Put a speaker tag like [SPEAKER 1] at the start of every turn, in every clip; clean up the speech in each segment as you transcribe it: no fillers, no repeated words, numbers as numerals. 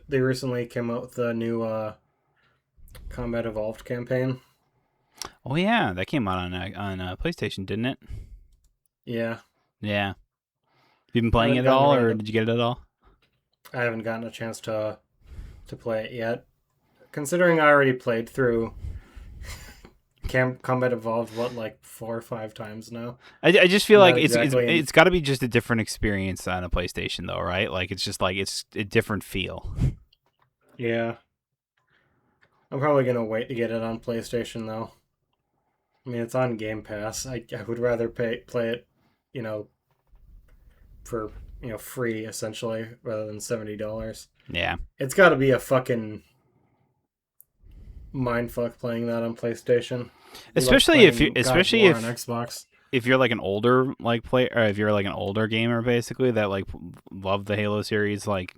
[SPEAKER 1] They recently came out with a new Combat Evolved campaign.
[SPEAKER 2] Oh yeah, that came out on PlayStation, didn't it?
[SPEAKER 1] Yeah,
[SPEAKER 2] Yeah. Have you been
[SPEAKER 1] I
[SPEAKER 2] playing it
[SPEAKER 1] haven't
[SPEAKER 2] at
[SPEAKER 1] gotten
[SPEAKER 2] all,
[SPEAKER 1] around
[SPEAKER 2] or
[SPEAKER 1] to.
[SPEAKER 2] did you get it at all?
[SPEAKER 1] I haven't gotten a chance to play it yet. Considering I already played through Combat Evolved, what, like 4 or 5 times now?
[SPEAKER 2] I just feel
[SPEAKER 1] I'm
[SPEAKER 2] like
[SPEAKER 1] not exactly in.
[SPEAKER 2] it's got to be just a different experience on a PlayStation, though, right? Like it's just like it's a different feel.
[SPEAKER 1] Yeah, I'm probably gonna wait to get it on PlayStation though. I mean, it's on Game Pass. I would rather play it, you know, for free essentially rather than $70.
[SPEAKER 2] Yeah,
[SPEAKER 1] It's got to be a fucking mindfuck playing that on PlayStation. It'd be like playing God of
[SPEAKER 2] especially
[SPEAKER 1] War on Xbox.
[SPEAKER 2] if you're like an older like player, or if you're like an older gamer, basically that like loved the Halo series, like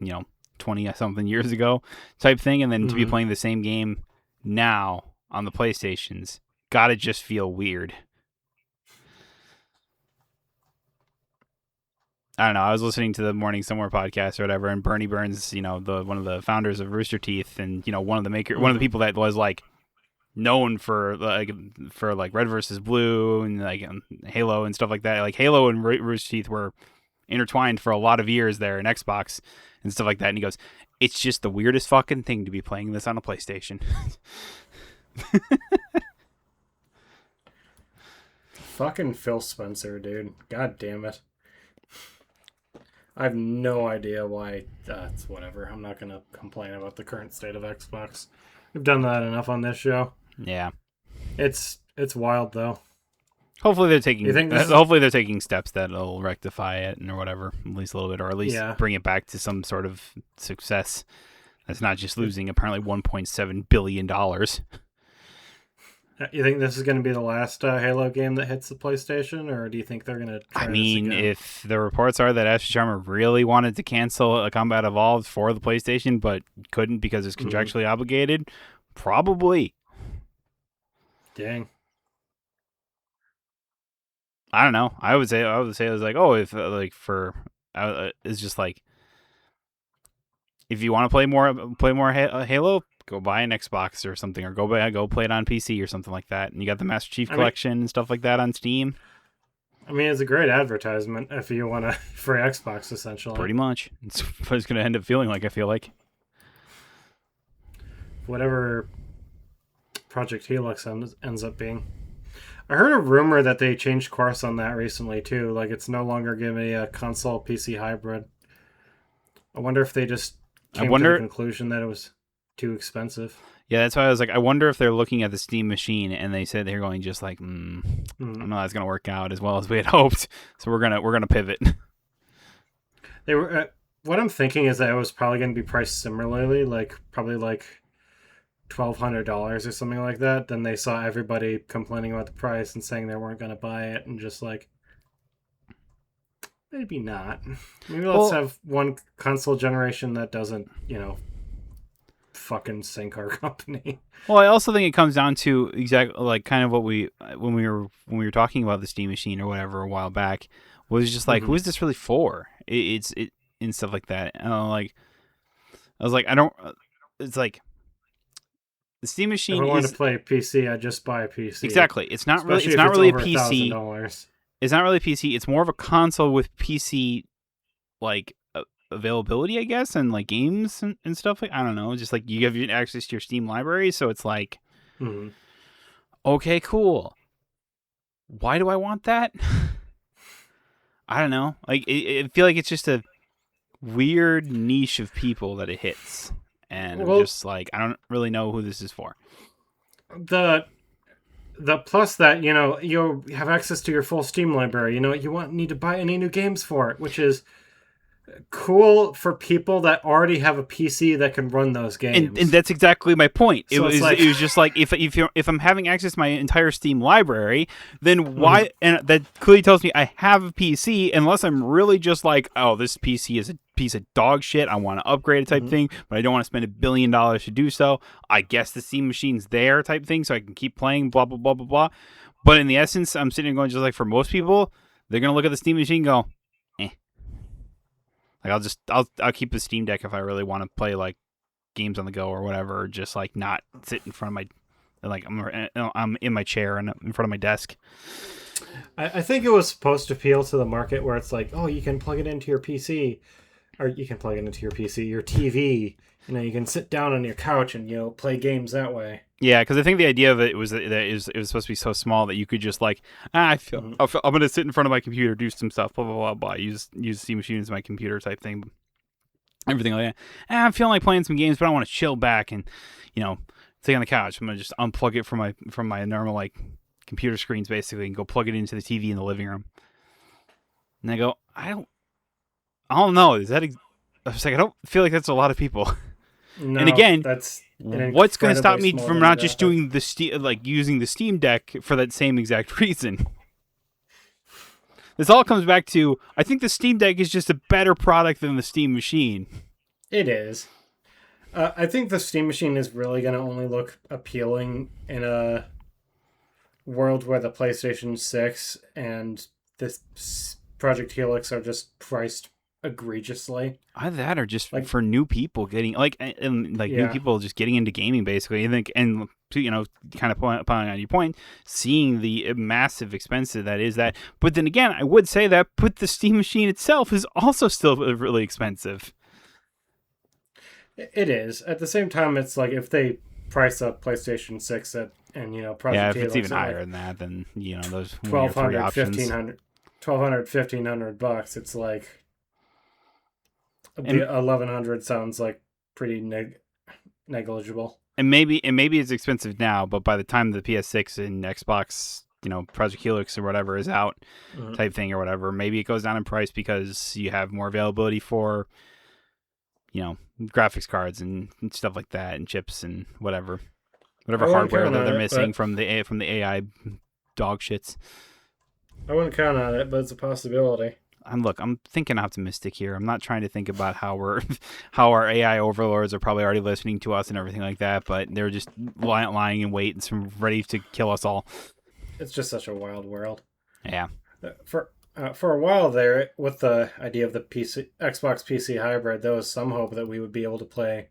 [SPEAKER 2] 20 something years ago type thing, and then to be
[SPEAKER 1] Mm-hmm.
[SPEAKER 2] playing the same game now on the PlayStations, gotta just feel weird. I don't know. I was listening to the Morning Somewhere podcast or whatever, and Bernie Burns, the one of the founders of Rooster Teeth, and one of the
[SPEAKER 1] Mm-hmm.
[SPEAKER 2] people that was like known for Red versus Blue and like Halo and stuff like that. Like Halo and Rooster Teeth were intertwined for a lot of years there in Xbox and stuff like that. And he goes, "It's just the weirdest fucking thing to be playing this on a PlayStation."
[SPEAKER 1] Fucking Phil Spencer, dude. God damn it. I have no idea why. It's whatever. I'm not gonna complain about the current state of Xbox. We've done that enough on this show.
[SPEAKER 2] Yeah.
[SPEAKER 1] It's wild though.
[SPEAKER 2] Hopefully they're
[SPEAKER 1] You
[SPEAKER 2] taking
[SPEAKER 1] think this is?
[SPEAKER 2] hopefully they're taking steps that'll rectify it or whatever, at least a little bit, or at least
[SPEAKER 1] Yeah.
[SPEAKER 2] bring it back to some sort of success. That's not just losing apparently $1.7 billion.
[SPEAKER 1] You think this is going to be the last Halo game that hits the PlayStation, or do you think they're going to
[SPEAKER 2] I
[SPEAKER 1] try this
[SPEAKER 2] mean,
[SPEAKER 1] again?
[SPEAKER 2] if the reports are that Ashley Sharma really wanted to cancel a Combat Evolved for the PlayStation, but couldn't because it's
[SPEAKER 1] Mm-hmm.
[SPEAKER 2] contractually obligated, probably.
[SPEAKER 1] Dang.
[SPEAKER 2] I don't know. I was like, oh, if like for it's just like if you want to play more Halo, go buy an Xbox or something, or go play it on PC or something like that. And you got the Master Chief
[SPEAKER 1] I mean,
[SPEAKER 2] collection and stuff like that on Steam.
[SPEAKER 1] it's a great advertisement if you want a free Xbox, essentially.
[SPEAKER 2] Pretty much, it's what it's going to end up feeling like. I feel like.
[SPEAKER 1] Whatever Project Helix ends up being. I heard a rumor that they changed course on that recently too. Like it's no longer going to be a console PC hybrid. I wonder if they just
[SPEAKER 2] I
[SPEAKER 1] came to the
[SPEAKER 2] wonder.
[SPEAKER 1] conclusion that it was too expensive.
[SPEAKER 2] Yeah, that's why I was like, I wonder if they're looking at the Steam machine and they said they're going just like, I
[SPEAKER 1] Mm.
[SPEAKER 2] don't know, that's going to work out as well as we had hoped. So we're gonna pivot.
[SPEAKER 1] They were. What I'm thinking is that it was probably going to be priced similarly, like probably like $1,200 or something like that. Then they saw everybody complaining about the price and saying they weren't going to buy it, and just like maybe not. Maybe let's
[SPEAKER 2] Well,
[SPEAKER 1] have one console generation that doesn't, fucking sink our company.
[SPEAKER 2] Well, I also think it comes down to exactly like kind of what we when we were talking about the Steam Machine or whatever a while back was just like,
[SPEAKER 1] Mm-hmm.
[SPEAKER 2] who is this really for? It and stuff like that. And I was like, I don't. It's like the Steam
[SPEAKER 1] If
[SPEAKER 2] Machine
[SPEAKER 1] I wanted to
[SPEAKER 2] is
[SPEAKER 1] play a PC, I'd just buy a PC.
[SPEAKER 2] exactly. It's not really.
[SPEAKER 1] Especially
[SPEAKER 2] It's
[SPEAKER 1] if
[SPEAKER 2] not
[SPEAKER 1] it's
[SPEAKER 2] really a
[SPEAKER 1] over
[SPEAKER 2] PC.
[SPEAKER 1] $1,000.
[SPEAKER 2] It's not really a PC. It's more of a console with PC like availability, I guess, and like games and stuff. Like I don't know. Just like you have access to your Steam library, so it's like.
[SPEAKER 1] Mm-hmm.
[SPEAKER 2] Okay, cool. Why do I want that? I don't know. Like, I feel like it's just a weird niche of people that it hits, and I'm
[SPEAKER 1] Well,
[SPEAKER 2] just like, I don't really know who this is for.
[SPEAKER 1] the the plus that you have access to your full Steam library. You won't need to buy any new games for it, which is cool for people that already have a PC that can run those
[SPEAKER 2] And
[SPEAKER 1] games.
[SPEAKER 2] that's exactly my point.
[SPEAKER 1] So it's like,
[SPEAKER 2] It was just like if I'm having access to my entire Steam library, then why?
[SPEAKER 1] Mhm.
[SPEAKER 2] And that clearly tells me I have a PC, unless I'm really just like, oh, this PC is a piece of dog shit. I want to upgrade it type
[SPEAKER 1] Mhm.
[SPEAKER 2] thing, but I don't want to spend $1 billion to do so. I guess the Steam machine's there type thing, so I can keep playing. Blah blah blah blah blah. But in the essence, I'm sitting and going just like for most people, they're gonna look at the Steam machine and go, eh. Like I'll keep the Steam Deck if I really want to play like games on the go or whatever, or just like not sit in front of my like I'm in my chair and in front of my desk.
[SPEAKER 1] I think it was supposed to appeal to the market where it's like, oh, you can plug it into your PC, or you can plug it into your PC, your TV. You can sit down on your couch and play games that way.
[SPEAKER 2] Yeah, because I think the idea of it was that it was supposed to be so small that you could just like, I'm gonna sit in front of my computer, do some stuff, blah blah blah blah. Use Steam Machine as my computer type thing, everything like that. I'm feeling like playing some games, but I want to chill back and sit on the couch. I'm gonna just unplug it from my normal like computer screens basically, and go plug it into the TV in the living room. And I go, I don't know. I was like, I don't feel like that's a lot of people.
[SPEAKER 1] No,
[SPEAKER 2] and again,
[SPEAKER 1] that's
[SPEAKER 2] what's going to stop me from not just doing using the Steam Deck for that same exact reason? This all comes back to, I think the Steam Deck is just a better product than the Steam Machine.
[SPEAKER 1] It is. I think the Steam Machine is really going to only look appealing in a world where the PlayStation 6 and this Project Helix are just priced egregiously.
[SPEAKER 2] Either that or just like, for new people getting new people just getting into gaming basically. I think, and kind of upon on your point, seeing the massive expense that is that. But then again, I would say that the Steam Machine itself is also still really expensive.
[SPEAKER 1] It is. At the same time, it's like if they price up PlayStation 6 and Project
[SPEAKER 2] if it's even higher than that, then those $1,200,
[SPEAKER 1] $1,500, $1,500, it's like $1,100 sounds like pretty negligible. And
[SPEAKER 2] maybe it's expensive now, but by the time the PS6 and Xbox, Project Helix or whatever is out, type thing or whatever, maybe it goes down in price because you have more availability for graphics cards and stuff like that, and chips and whatever hardware that they're missing from the AI dog shits.
[SPEAKER 1] I wouldn't count on it, but it's a possibility.
[SPEAKER 2] I'm thinking optimistic here. I'm not trying to think about how our AI overlords are probably already listening to us and everything like that, but they're just lying in wait and ready to kill us all.
[SPEAKER 1] It's just such a wild world.
[SPEAKER 2] Yeah.
[SPEAKER 1] For a while there, with the idea of the Xbox PC hybrid, there was some hope that we would be able to play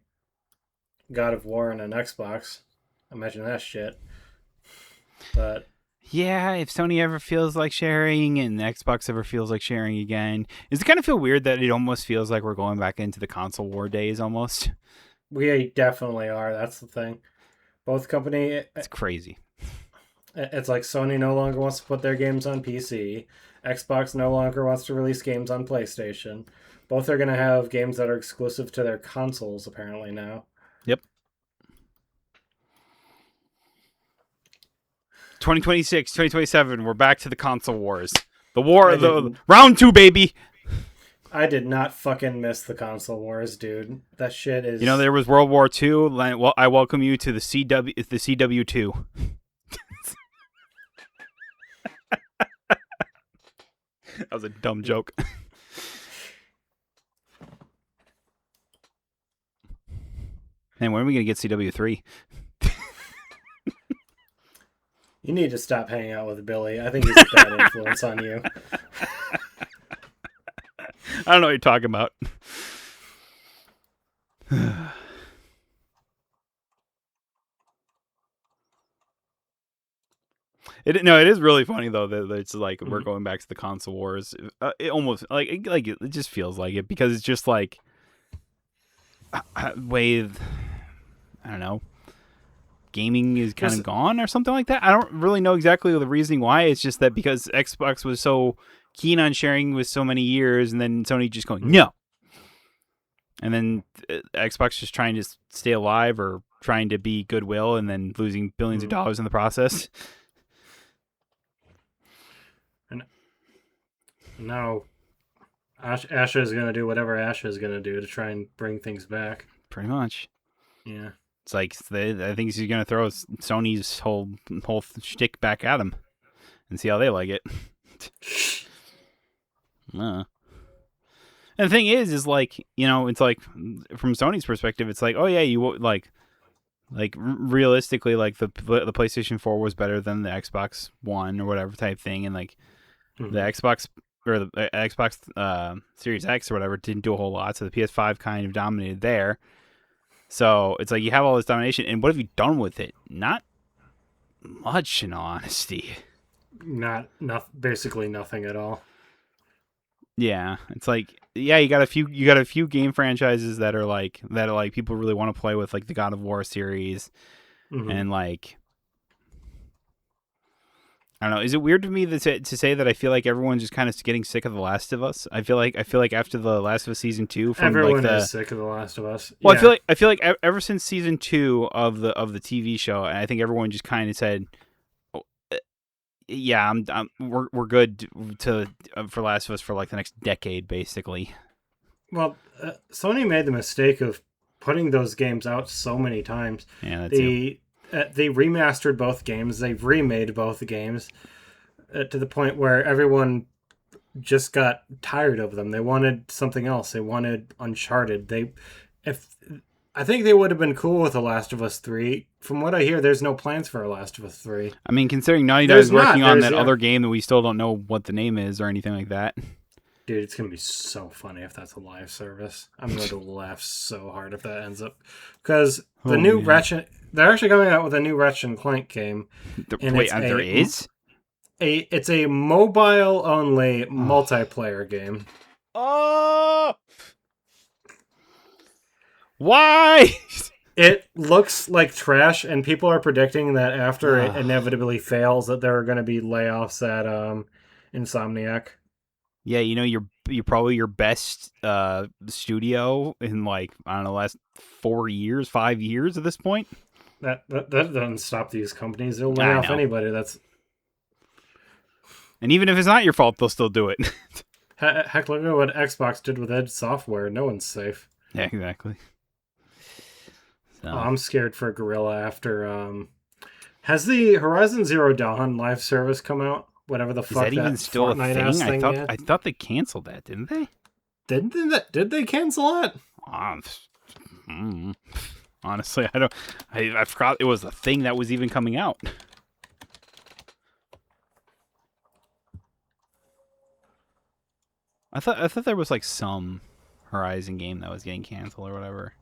[SPEAKER 1] God of War on an Xbox. Imagine that shit. But
[SPEAKER 2] yeah, if Sony ever feels like sharing and Xbox ever feels like sharing again, does it kind of feel weird that it almost feels like we're going back into the console war days almost?
[SPEAKER 1] We definitely are. That's the thing. Both company.
[SPEAKER 2] It's crazy.
[SPEAKER 1] It's like Sony no longer wants to put their games on PC. Xbox no longer wants to release games on PlayStation. Both are going to have games that are exclusive to their consoles, apparently, now.
[SPEAKER 2] Yep. 2026, 2027, we're back to the console wars. The war, round 2, baby!
[SPEAKER 1] I did not fucking miss the console wars, dude. That shit is...
[SPEAKER 2] there was World War II. Well, I welcome you to the CW2. That was a dumb joke. Man, when are we going to get CW3?
[SPEAKER 1] You need to stop hanging out with Billy. I think he's a bad influence on you.
[SPEAKER 2] I don't know what you're talking about. It is really funny though that it's like we're going back to the console wars. It almost like it just feels like it because it's just like with I don't know, gaming is kind of gone or something like that. I don't really know exactly the reasoning why. It's just that because Xbox was so keen on sharing with so many years, and then Sony just going no, and then Xbox just trying to stay alive or trying to be goodwill, and then losing billions of dollars in the process.
[SPEAKER 1] No, Asha is going to do whatever Asha is going to do to try and bring things back.
[SPEAKER 2] Pretty much.
[SPEAKER 1] Yeah.
[SPEAKER 2] It's like I think he's going to throw Sony's whole shtick back at him and see how they like it. And the thing is like, it's like from Sony's perspective, it's like, oh yeah, you like realistically, like the PlayStation 4 was better than the Xbox One or whatever type thing, and like the Xbox or the Xbox Series X or whatever didn't do a whole lot, so the PS5 kind of dominated there. So it's like you have all this domination, and what have you done with it? Not much, in all honesty.
[SPEAKER 1] Not basically nothing at all.
[SPEAKER 2] Yeah, it's like you got a few game franchises that are like people really want to play with, like the God of War series, and like I don't know. Is it weird to me to say that I feel like everyone's just kind of getting sick of The Last of Us? I feel like after The Last of Us season 2, from
[SPEAKER 1] everyone
[SPEAKER 2] like
[SPEAKER 1] is sick of The Last of Us.
[SPEAKER 2] Well,
[SPEAKER 1] yeah.
[SPEAKER 2] I feel like ever since season 2 of the TV show, and I think everyone just kind of said, "Yeah, we're good to for Last of Us for like the next decade, basically."
[SPEAKER 1] Well, Sony made the mistake of putting those games out so many times.
[SPEAKER 2] Yeah, that's it.
[SPEAKER 1] They remastered both games. They remade both games to the point where everyone just got tired of them. They wanted something else. They wanted Uncharted. I think they would have been cool with The Last of Us 3. From what I hear, there's no plans for a Last of Us 3.
[SPEAKER 2] I mean, considering Naughty Dog is working on that other game that we still don't know what the name is or anything like that.
[SPEAKER 1] Dude, it's going to be so funny if that's a live service. I'm going to laugh so hard if that ends up. Because the new Ratchet... They're actually coming out with a new Ratchet and Clank game.
[SPEAKER 2] There is?
[SPEAKER 1] It's a mobile-only multiplayer game.
[SPEAKER 2] Oh! Why?
[SPEAKER 1] It looks like trash, and people are predicting that after it inevitably fails, that there are going to be layoffs at Insomniac.
[SPEAKER 2] Yeah, you're probably your best studio in like, I don't know, last 5 years at this point.
[SPEAKER 1] That doesn't stop these companies. They'll lay off anybody.
[SPEAKER 2] And even if it's not your fault, they'll still do it.
[SPEAKER 1] Heck, look at what Xbox did with Edge Software. No one's safe.
[SPEAKER 2] Yeah, exactly. So.
[SPEAKER 1] I'm scared for Guerrilla after. Has the Horizon Zero Dawn live service come out? Whatever the fuck
[SPEAKER 2] that even still
[SPEAKER 1] Fortnite
[SPEAKER 2] a thing?
[SPEAKER 1] I
[SPEAKER 2] thought they canceled that, didn't they?
[SPEAKER 1] Did they cancel it?
[SPEAKER 2] Honestly, I forgot it was a thing that was even coming out. I thought there was like some Horizon game that was getting canceled or whatever.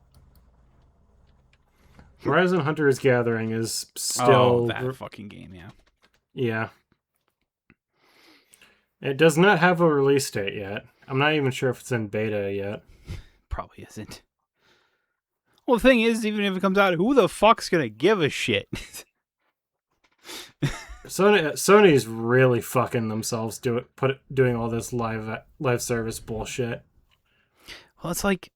[SPEAKER 1] Horizon Hunter's Gathering is still
[SPEAKER 2] that fucking game, yeah.
[SPEAKER 1] Yeah. It does not have a release date yet. I'm not even sure if it's in beta yet.
[SPEAKER 2] Probably isn't. Well, the thing is, even if it comes out, who the fuck's gonna give a shit?
[SPEAKER 1] Sony's really fucking themselves doing all this live service bullshit.
[SPEAKER 2] Well, it's like,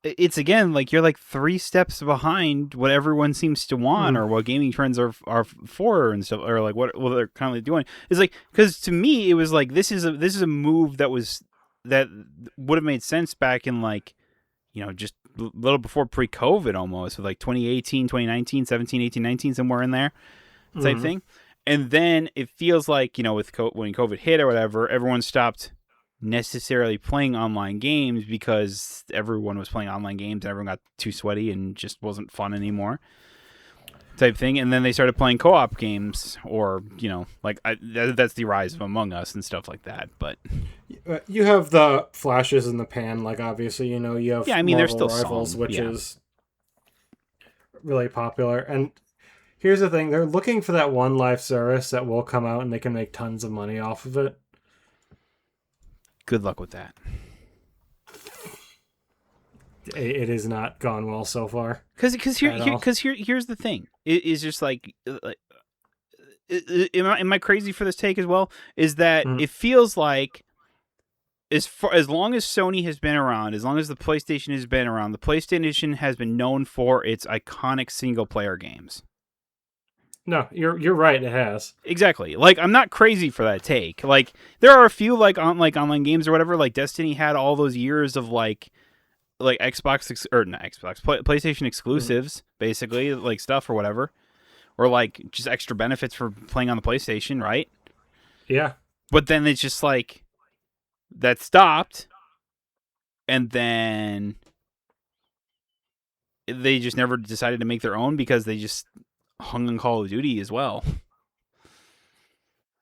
[SPEAKER 2] it's again like you're like 3 steps behind what everyone seems to want or what gaming trends are for and stuff, or like what they're kind of doing. It's like, because to me it was like this is a move that would have made sense back in like, just a little before pre-COVID almost, with like 2018, 2019, 17, 18, 19, somewhere in there type thing. And then it feels like, with when COVID hit or whatever, everyone stopped necessarily playing online games because everyone was playing online games and everyone got too sweaty and just wasn't fun anymore type thing. And then they started playing co-op games, or that's the rise of Among Us and stuff like that. But
[SPEAKER 1] you have the flashes in the pan, like obviously you have
[SPEAKER 2] there's still
[SPEAKER 1] Rivals,
[SPEAKER 2] some,
[SPEAKER 1] which is really popular. And here's the thing, they're looking for that one live service that will come out and they can make tons of money off of it.
[SPEAKER 2] Good luck with that.
[SPEAKER 1] It has not gone well so far.
[SPEAKER 2] Here's the thing. It is just like, am I crazy for this take as well? Is that it feels like as long as Sony has been around, as long as the PlayStation has been around, the PlayStation has been known for its iconic single player games.
[SPEAKER 1] No, you're right. It has.
[SPEAKER 2] Exactly. Like, I'm not crazy for that take. Like, there are a few online games or whatever. Like Destiny had all those years of like PlayStation exclusives, basically, like stuff or whatever, or like just extra benefits for playing on the PlayStation, right?
[SPEAKER 1] Yeah.
[SPEAKER 2] But then it's just like that stopped, and then they just never decided to make their own because they just hung on Call of Duty as well.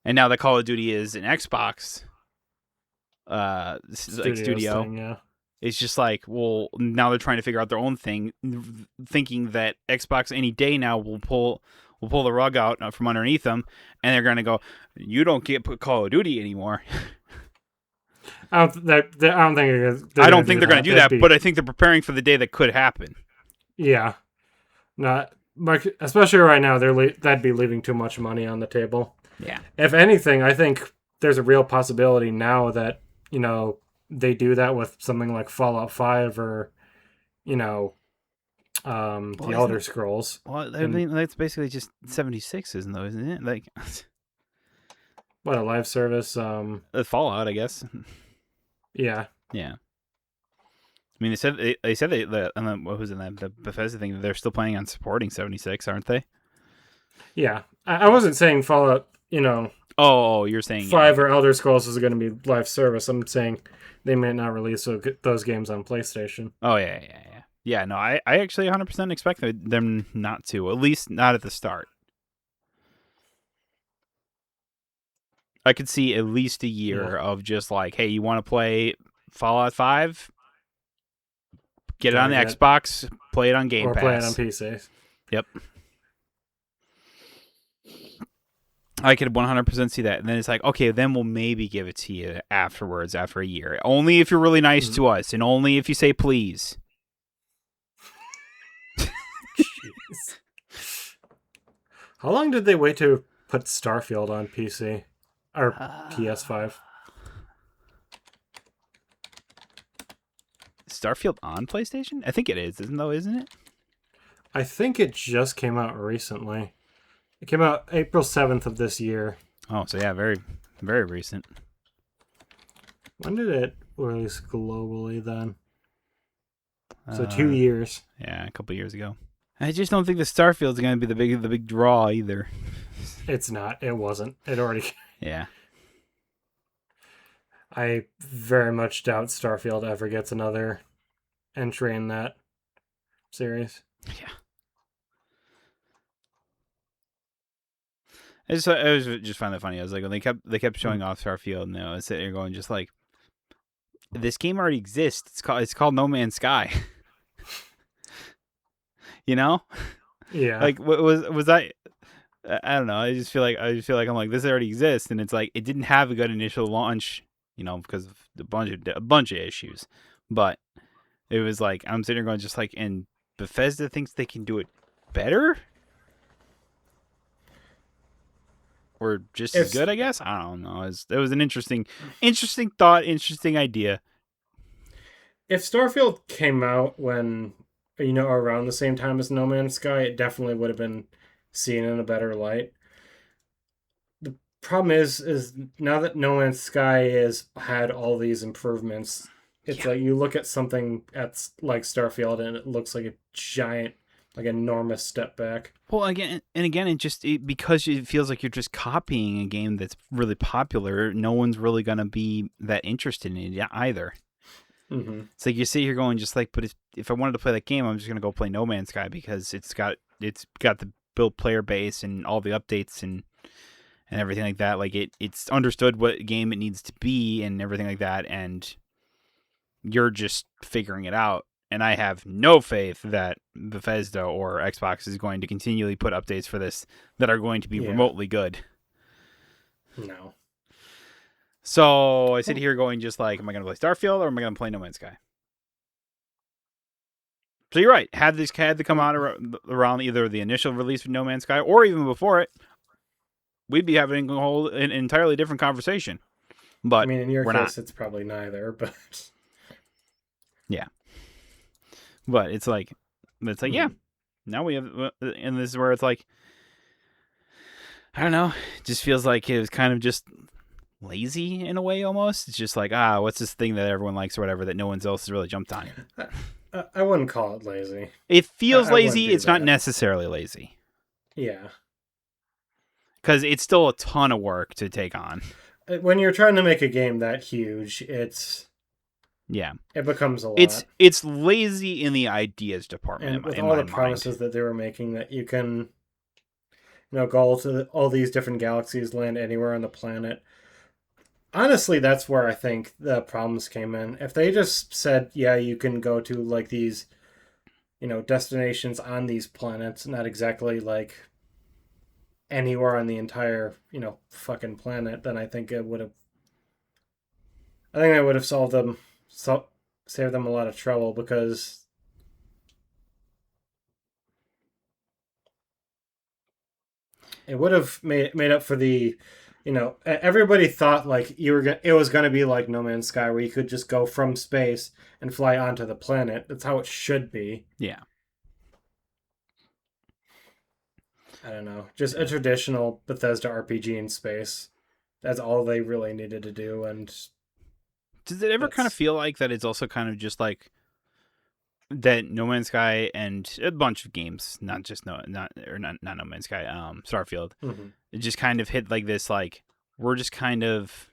[SPEAKER 2] And now that Call of Duty is an Xbox studio.
[SPEAKER 1] thing, yeah.
[SPEAKER 2] It's just like, well, now they're trying to figure out their own thing, thinking that Xbox any day now will pull the rug out from underneath them, and they're gonna go, you don't get Call of Duty anymore.
[SPEAKER 1] I don't think
[SPEAKER 2] I don't think they're gonna do that, but I think they're preparing for the day that could happen.
[SPEAKER 1] Yeah, not especially right now. That'd be leaving too much money on the table.
[SPEAKER 2] Yeah.
[SPEAKER 1] If anything, I think there's a real possibility now that they do that with something like Fallout 5 or the Elder Scrolls.
[SPEAKER 2] Well, I mean, that's basically just 76s, though, isn't it? Like,
[SPEAKER 1] what, a live service?
[SPEAKER 2] Fallout, I guess.
[SPEAKER 1] Yeah.
[SPEAKER 2] Yeah. I mean, they said what was it, the Bethesda thing? They're still planning on supporting 76, aren't they?
[SPEAKER 1] Yeah, I wasn't saying Fallout.
[SPEAKER 2] Oh, you're saying
[SPEAKER 1] 5 or Elder Scrolls is going to be live service. I'm saying they may not release those games on PlayStation.
[SPEAKER 2] Oh yeah. Yeah, no, I actually 100% expect them not to, at least not at the start. I could see at least a year of just like, hey, you want to play Fallout 5? Get it on the Xbox, play it on Game Pass.
[SPEAKER 1] Or play it on PC.
[SPEAKER 2] Yep. I could 100% see that. And then it's like, okay, then we'll maybe give it to you afterwards, after a year. Only if you're really nice to us, and only if you say please.
[SPEAKER 1] Jeez. How long did they wait to put Starfield on PC? Or PS5?
[SPEAKER 2] Starfield on PlayStation? I think it is, isn't it?
[SPEAKER 1] I think it just came out recently. It came out April 7th of this year.
[SPEAKER 2] Oh, so yeah, very, very recent.
[SPEAKER 1] When did it release globally then? So 2 years.
[SPEAKER 2] Yeah, a couple years ago. I just don't think the Starfield's going to be the big draw either.
[SPEAKER 1] It's not. It wasn't. It already...
[SPEAKER 2] Yeah.
[SPEAKER 1] I very much doubt Starfield ever gets another entry in that series.
[SPEAKER 2] Yeah. I was just find that funny. I was like, when they kept showing off Starfield, and I was sitting there going, just like, this game already exists. It's called No Man's Sky. You know?
[SPEAKER 1] Yeah.
[SPEAKER 2] Like, was that? I don't know. I just feel like I'm like, this already exists, and it's like it didn't have a good initial launch, because of a bunch of issues. But it was like I'm sitting there going, just like, and Bethesda thinks they can do it better. Or just as good, I guess. I don't know. It was an interesting thought, interesting idea.
[SPEAKER 1] If Starfield came out when, around the same time as No Man's Sky, it definitely would have been seen in a better light. The problem is now that No Man's Sky has had all these improvements, it's like you look at something like Starfield and it looks like a giant, like enormous step back.
[SPEAKER 2] Well, again, because it feels like you're just copying a game that's really popular, no one's really going to be that interested in it either.
[SPEAKER 1] Mm-hmm.
[SPEAKER 2] It's like you sit here going just like, but if I wanted to play that game, I'm just going to go play No Man's Sky because it's got the built player base and all the updates and everything like that. Like it's understood what game it needs to be and everything like that, and you're just figuring it out. And I have no faith that Bethesda or Xbox is going to continually put updates for this that are going to be remotely good.
[SPEAKER 1] No.
[SPEAKER 2] So I sit here going just like, am I going to play Starfield or am I going to play No Man's Sky? So you're right. Had to come out around either the initial release of No Man's Sky or even before it, we'd be having an entirely different conversation. But
[SPEAKER 1] I mean, in your case,
[SPEAKER 2] not.
[SPEAKER 1] It's probably neither. But
[SPEAKER 2] yeah. But it's like, yeah. Now we have, and this is where it's like, I don't know. It just feels like it was kind of just lazy in a way almost. It's just like, what's this thing that everyone likes or whatever that no one else has really jumped on?
[SPEAKER 1] I wouldn't call it lazy.
[SPEAKER 2] It feels lazy. It's not necessarily lazy.
[SPEAKER 1] Yeah.
[SPEAKER 2] Because it's still a ton of work to take on.
[SPEAKER 1] When you're trying to make a game that huge, it becomes a lot.
[SPEAKER 2] It's lazy in the ideas department.
[SPEAKER 1] And with all the promises that they were making that you can, go to all these different galaxies, land anywhere on the planet. honestly, that's where I think the problems came in. If they just said, yeah, you can go to like these, destinations on these planets, not exactly like anywhere on the entire, fucking planet, then I think I would have saved them a lot of trouble because it would have made up for everybody thought like it was going to be like No Man's Sky where you could just go from space and fly onto the planet. That's how it should be.
[SPEAKER 2] Yeah.
[SPEAKER 1] I don't know. Just a traditional Bethesda RPG in space. That's all they really needed to do. And
[SPEAKER 2] does it ever kind of feel like that it's also kind of just like that No Man's Sky and a bunch of games, not No Man's Sky, Starfield, it just kind of hit like this, like, we're just kind of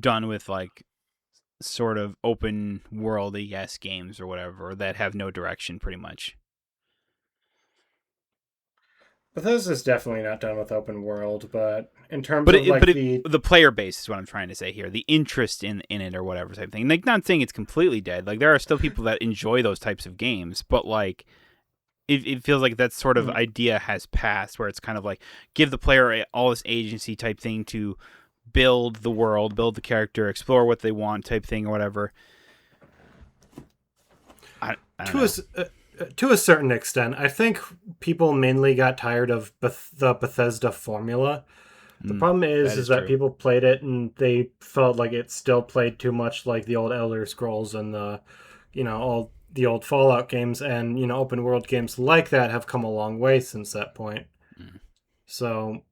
[SPEAKER 2] done with like sort of open world, I guess, games or whatever that have no direction pretty much.
[SPEAKER 1] Bethesda's definitely not done with open world, but in terms of
[SPEAKER 2] the player base is what I'm trying to say here. The interest in it or whatever type thing. Like, not saying it's completely dead. Like, there are still people that enjoy those types of games, but like it feels like that sort of idea has passed, where it's kind of like give the player all this agency type thing to build the world, build the character, explore what they want type thing or whatever. I don't know.
[SPEAKER 1] To a certain extent, I think people mainly got tired of the Bethesda formula. The problem is that people played it and they felt like it still played too much like the old Elder Scrolls and all the old Fallout games, and open world games like that have come a long way since that point. So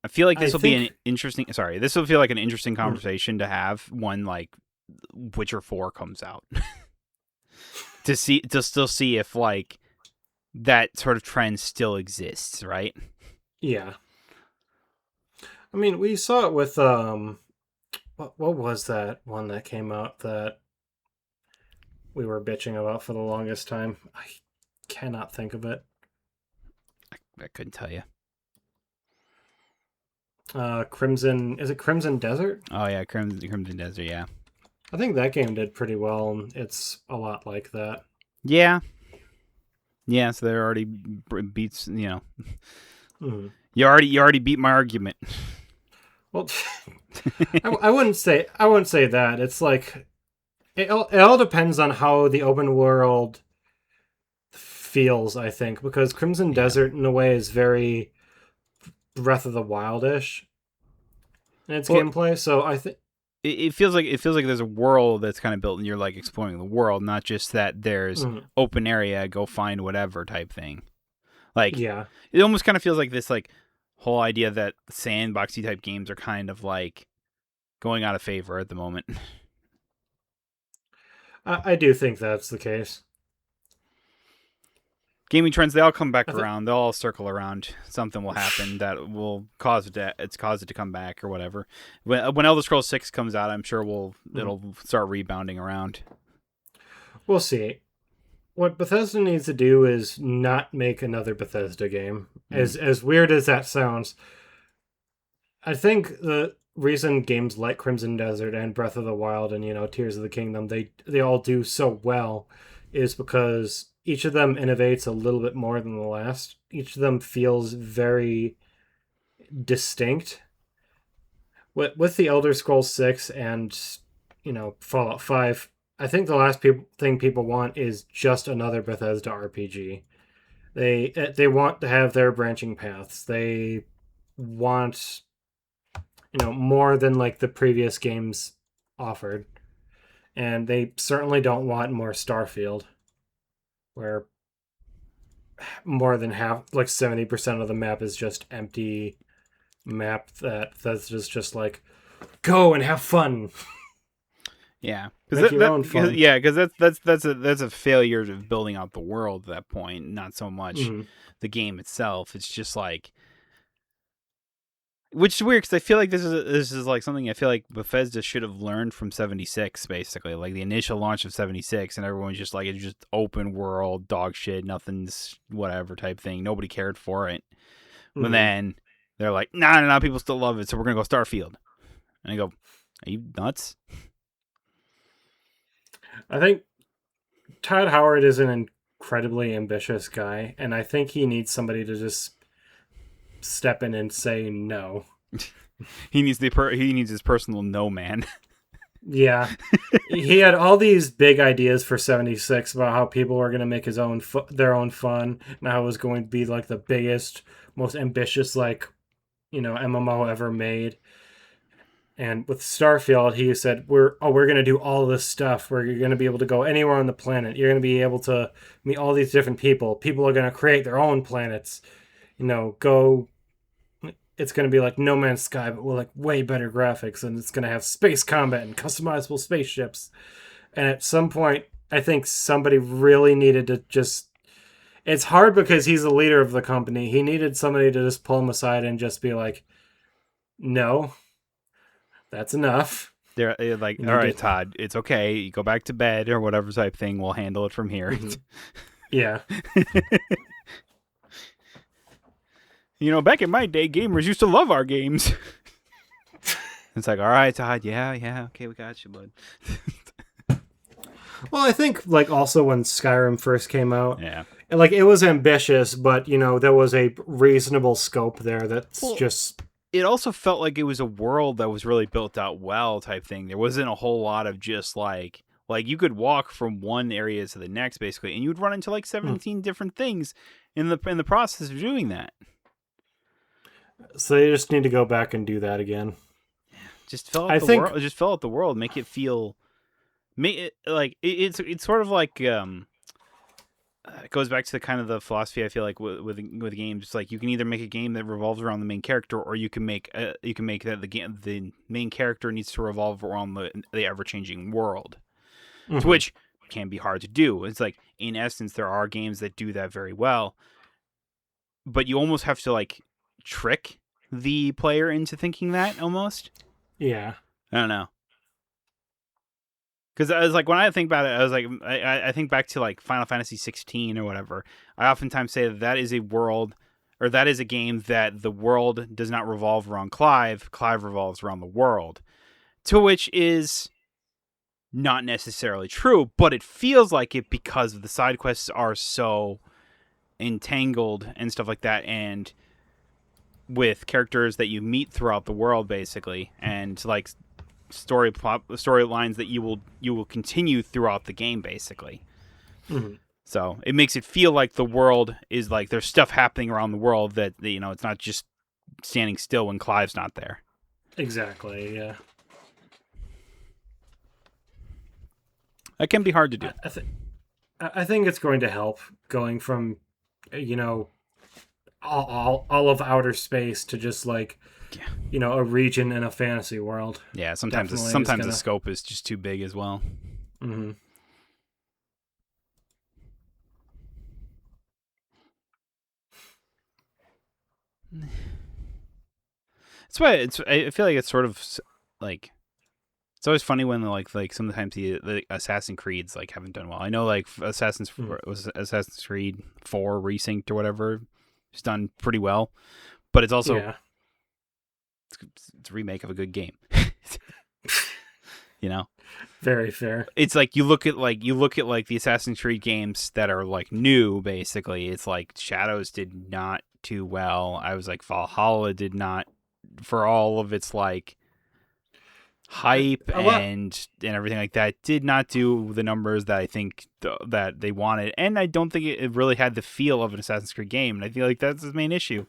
[SPEAKER 2] I feel like this will be an interesting. Sorry, this will feel like an interesting conversation to have when like Witcher 4 comes out. To still see if like that sort of trend still exists, right?
[SPEAKER 1] Yeah. I mean, we saw it with what was that one that came out that we were bitching about for the longest time? I cannot think of it.
[SPEAKER 2] I couldn't tell you.
[SPEAKER 1] Crimson, is it Crimson Desert?
[SPEAKER 2] Oh yeah, Crimson Desert, yeah.
[SPEAKER 1] I think that game did pretty well, and it's a lot like that.
[SPEAKER 2] Yeah. Yeah, so there already beats, You already beat my argument.
[SPEAKER 1] Well, I wouldn't say that. It's like it all depends on how the open world feels, I think, because Crimson Desert in a way is very Breath of the Wild-ish in its gameplay. So I think
[SPEAKER 2] it feels like there's a world that's kind of built and you're like exploring the world, not just that there's open area, go find whatever type thing. Like,
[SPEAKER 1] yeah,
[SPEAKER 2] it almost kind of feels like this like whole idea that sandboxy type games are kind of like going out of favor at the moment.
[SPEAKER 1] I do think that's the case.
[SPEAKER 2] Gaming trends, they all come back around. They'll all circle around. Something will happen that will cause it to come back or whatever. When Elder Scrolls 6 comes out, I'm sure it'll start rebounding around.
[SPEAKER 1] We'll see. What Bethesda needs to do is not make another Bethesda game. As weird as that sounds, I think the reason games like Crimson Desert and Breath of the Wild and Tears of the Kingdom they all do so well is because each of them innovates a little bit more than the last. Each of them feels very distinct. With the Elder Scrolls 6 and Fallout 5, I think the last thing people want is just another Bethesda RPG. They want to have their branching paths. They want more than like the previous games offered. And they certainly don't want more Starfield, where more than half, like 70% of the map is just empty map that's just like, go and have fun.
[SPEAKER 2] Yeah,
[SPEAKER 1] because
[SPEAKER 2] that's a failure of building out the world at that point, not so much the game itself. It's just like, which is weird because I feel like this is like something I feel like Bethesda should have learned from 76, basically, like the initial launch of 76, and everyone's just like, it's just open world dog shit, nothing's whatever type thing. Nobody cared for it, but then they're like, nah, people still love it, so we're gonna go Starfield. And I go, are you nuts?
[SPEAKER 1] I think Todd Howard is an incredibly ambitious guy, and I think he needs somebody to just step in and say no.
[SPEAKER 2] He needs he needs his personal no man.
[SPEAKER 1] Yeah. He had all these big ideas for 76 about how people were going to make their own fun, and how it was going to be like the biggest, most ambitious MMO ever made. And with Starfield, he said, we're going to do all this stuff where you're going to be able to go anywhere on the planet. You're going to be able to meet all these different people. People are going to create their own planets. It's going to be like No Man's Sky, but with like way better graphics, and it's going to have space combat and customizable spaceships. And at some point, I think somebody really needed to just... It's hard because he's the leader of the company. He needed somebody to just pull him aside and just be like, no, that's enough.
[SPEAKER 2] They're like, all right, Todd, it's okay. You go back to bed or whatever type thing. We'll handle it from here.
[SPEAKER 1] Mm-hmm. Yeah.
[SPEAKER 2] Back in my day, gamers used to love our games. It's like, all right, Todd, yeah, okay, we got you, bud.
[SPEAKER 1] Well, I think also when Skyrim first came out,
[SPEAKER 2] yeah,
[SPEAKER 1] it was ambitious, but there was a reasonable scope there.
[SPEAKER 2] It also felt like it was a world that was really built out well, type thing. There wasn't a whole lot of just like you could walk from one area to the next, basically, and you would run into 17 different things in the process of doing that.
[SPEAKER 1] So they just need to go back and do that again.
[SPEAKER 2] Just fill out the world. Just fill out the world. Make it feel. It's sort of like it goes back to the kind of the philosophy I feel like with games. It's like you can either make a game that revolves around the main character, or you can make that the main character needs to revolve around the ever changing world, mm-hmm. Which can be hard to do. It's like in essence there are games that do that very well, but you almost have to trick the player into thinking that almost.
[SPEAKER 1] Yeah.
[SPEAKER 2] I don't know. Because I was like, when I think about it, I was like, I think back to Final Fantasy 16 or whatever. I oftentimes say that is a world, or that is a game that the world does not revolve around Clive. Clive revolves around the world. To which is not necessarily true, but it feels like it because the side quests are so entangled and stuff like that, and with characters that you meet throughout the world, basically, and storylines that you will continue throughout the game, basically.
[SPEAKER 1] Mm-hmm.
[SPEAKER 2] So it makes it feel like the world is there's stuff happening around the world that it's not just standing still when Clive's not there.
[SPEAKER 1] Exactly. Yeah.
[SPEAKER 2] That can be hard to do.
[SPEAKER 1] I think it's going to help going from all of outer space to just a region in a fantasy world.
[SPEAKER 2] Yeah, sometimes the scope is just too big as well.
[SPEAKER 1] Mm-hmm.
[SPEAKER 2] That's why I feel like it's sort of it's always funny when sometimes the Assassin's Creeds haven't done well. I know Assassin's Creed 4 Resynced or whatever. It's done pretty well, but it's also it's a remake of a good game.
[SPEAKER 1] Very fair.
[SPEAKER 2] It's you look at the Assassin's Creed games that are new, basically. It's Shadows did not do well. I was Valhalla did not, for all of its hype and everything like that, did not do the numbers that I think that they wanted, and I don't think it really had the feel of an Assassin's Creed game, and I feel like that's the main issue.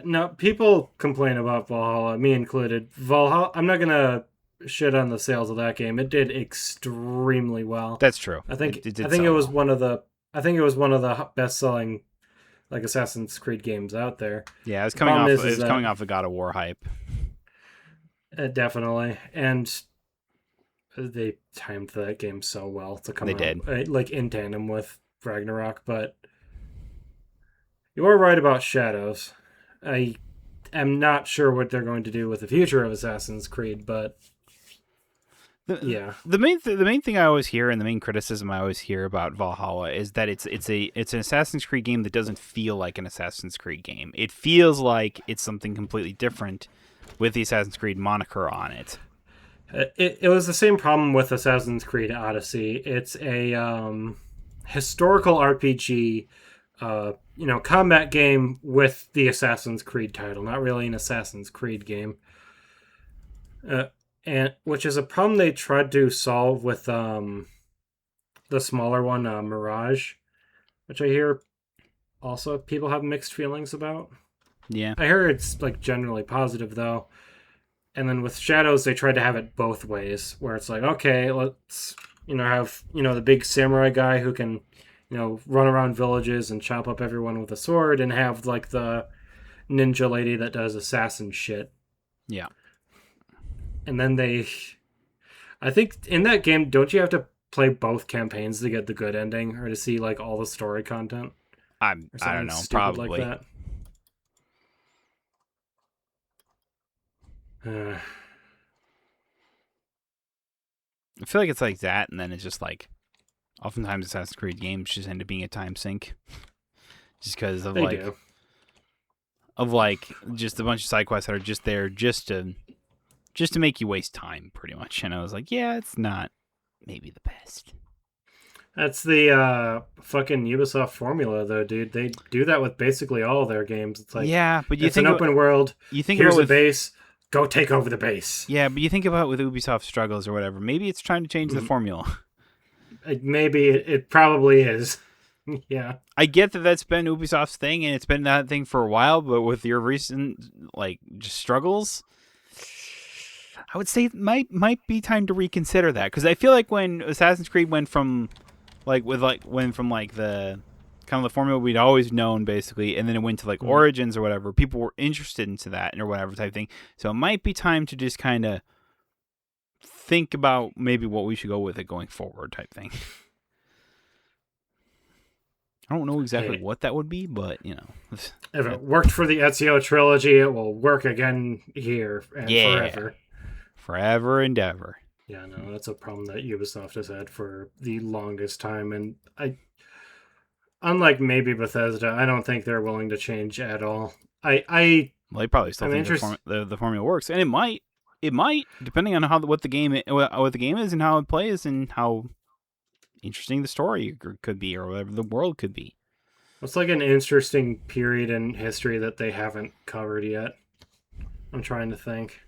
[SPEAKER 1] No, people complain about Valhalla, me included. Valhalla, I'm not gonna shit on the sales of that game. It did extremely well.
[SPEAKER 2] That's true.
[SPEAKER 1] I think it was one of the best-selling Assassin's Creed games out there.
[SPEAKER 2] Yeah, it's coming off the God of War hype.
[SPEAKER 1] Definitely, and they timed that game so well to come out. They did, in tandem with Ragnarok. But you are right about Shadows. I am not sure what they're going to do with the future of Assassin's Creed, but
[SPEAKER 2] the main thing I always hear, and the main criticism I always hear about Valhalla, is that it's an Assassin's Creed game that doesn't feel like an Assassin's Creed game. It feels like it's something completely different. with the Assassin's Creed moniker on it.
[SPEAKER 1] It was the same problem with Assassin's Creed Odyssey. It's a historical RPG, combat game with the Assassin's Creed title, not really an Assassin's Creed game. And which is a problem they tried to solve with the smaller one, Mirage, which I hear also people have mixed feelings about.
[SPEAKER 2] Yeah.
[SPEAKER 1] I hear it's like generally positive though. And then with Shadows, they tried to have it both ways, where it's like, okay, let's, have, the big samurai guy who can, run around villages and chop up everyone with a sword, and have, like, the ninja lady that does assassin shit.
[SPEAKER 2] Yeah.
[SPEAKER 1] And then I think in that game, don't you have to play both campaigns to get the good ending, or to see, like, all the story content?
[SPEAKER 2] I don't know, probably.
[SPEAKER 1] Like that.
[SPEAKER 2] I feel like it's like that, and then it's just like, oftentimes Assassin's Creed games just end up being a time sink, just because of just a bunch of side quests that are just there just to make you waste time, pretty much. And I was like, yeah, it's not maybe the best.
[SPEAKER 1] That's the fucking Ubisoft formula, though, dude. They do that with basically all their games. It's like,
[SPEAKER 2] yeah, but
[SPEAKER 1] it's an open world.
[SPEAKER 2] You think
[SPEAKER 1] here's a base. Go take over the base.
[SPEAKER 2] Yeah, but you think about with Ubisoft struggles or whatever. Maybe it's trying to change the formula.
[SPEAKER 1] Maybe it probably is. Yeah.
[SPEAKER 2] I get that that's been Ubisoft's thing, and it's been that thing for a while. But with your recent just struggles, I would say it might be time to reconsider that, because I feel like when Assassin's Creed went from the kind of the formula we'd always known, basically, and then it went to Origins or whatever, people were interested into that or whatever type thing. So it might be time to just kind of think about maybe what we should go with it going forward type thing. I don't know exactly what that would be, but
[SPEAKER 1] if it worked for the Ezio trilogy, it will work again here and
[SPEAKER 2] forever and ever.
[SPEAKER 1] Yeah, no, that's a problem that Ubisoft has had for the longest time, and unlike maybe Bethesda, I don't think they're willing to change at all. Well,
[SPEAKER 2] they probably still think the formula works, and it might, depending on what the game is and how it plays and how interesting the story could be or whatever the world could be.
[SPEAKER 1] It's like an interesting period in history that they haven't covered yet. I'm trying to think.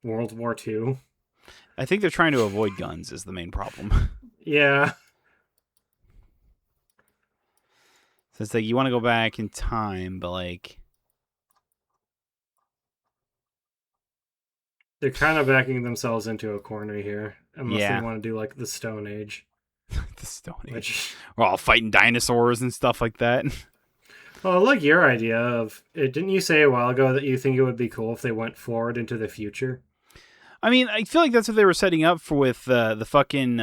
[SPEAKER 1] World War II.
[SPEAKER 2] I think they're trying to avoid guns is the main problem.
[SPEAKER 1] Yeah.
[SPEAKER 2] So it's like you want to go back in time, but
[SPEAKER 1] they're kind of backing themselves into a corner here, unless they want to do the Stone Age.
[SPEAKER 2] The Stone Age. We're all fighting dinosaurs and stuff like that.
[SPEAKER 1] Well, I like your idea of it. Didn't you say a while ago that you think it would be cool if they went forward into the future?
[SPEAKER 2] I mean, I feel like that's what they were setting up for with the fucking